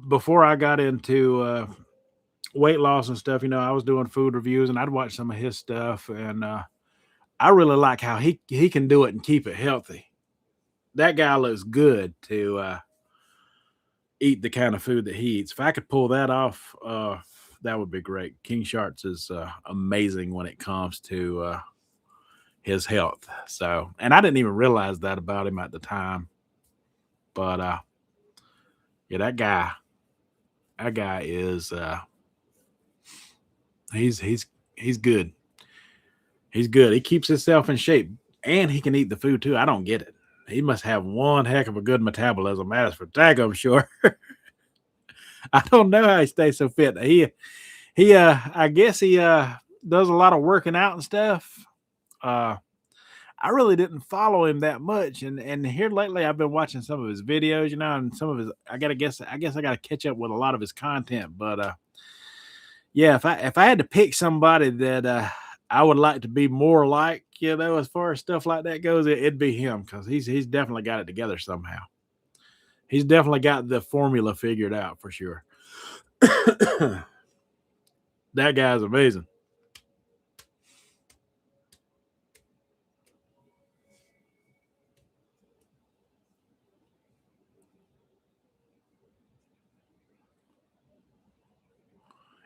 [SPEAKER 1] before I got into weight loss and stuff, I was doing food reviews, and I'd watch some of his stuff, and I really like how he can do it and keep it healthy. That guy looks good to eat the kind of food that he eats. If I could pull that off, that would be great. King Sharks is amazing when it comes to his health. So, and I didn't even realize that about him at the time. But yeah, that guy is he's good. He's good. He keeps himself in shape, and he can eat the food too. I don't get it. He must have one heck of a good metabolism. As for Tag, I'm sure. I don't know how he stays so fit. He I guess he does a lot of working out and stuff. I really didn't follow him that much, and here lately I've been watching some of his videos, and some of his. I guess I gotta catch up with a lot of his content. But yeah, if I had to pick somebody that I would like to be more like, as far as stuff like that goes, it'd be him, because he's definitely got it together somehow. He's definitely got the formula figured out for sure. That guy's amazing.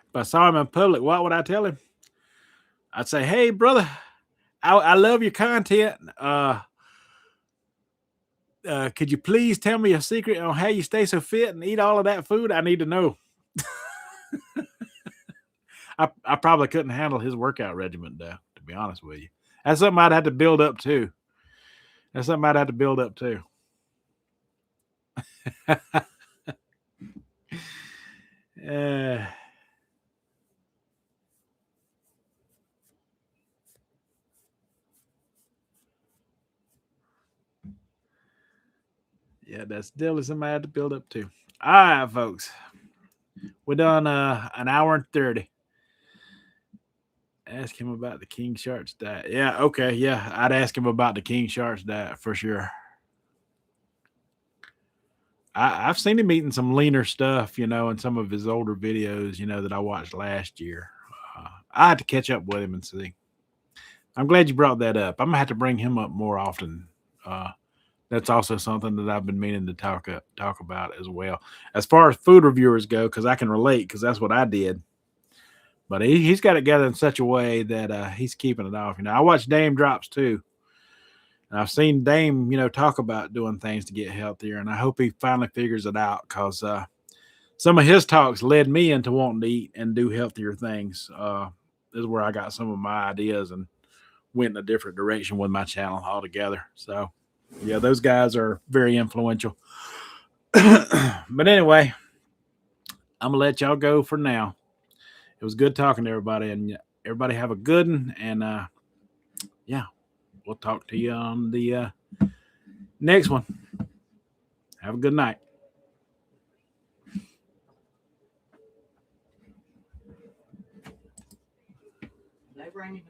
[SPEAKER 1] If I saw him in public, what would I tell him? I'd say, "Hey, brother, I love your content. Could you please tell me a secret on how you stay so fit and eat all of that food? I need to know." I probably couldn't handle his workout regimen, though, to be honest with you. That's something I'd have to build up too. uh, Yeah, that's definitely somebody I had to build up to. All right, folks. We're done an hour and 30. Ask him about the King Shark's diet. Yeah, okay, yeah. I'd ask him about the King Shark's diet for sure. I've seen him eating some leaner stuff, in some of his older videos, that I watched last year. I had to catch up with him and see. I'm glad you brought that up. I'm gonna have to bring him up more often. Uh, that's also something that I've been meaning to talk about as well. As far as food reviewers go, because I can relate, because that's what I did. But he's got it together in such a way that he's keeping it off. I watch Dame Drops too. And I've seen Dame, talk about doing things to get healthier, and I hope he finally figures it out because some of his talks led me into wanting to eat and do healthier things. This is where I got some of my ideas and went in a different direction with my channel altogether. So, yeah, those guys are very influential. But anyway, I'm gonna let y'all go for now. It was good talking to everybody, and everybody have a good one. And yeah, we'll talk to you on the next one. Have a good night. They bring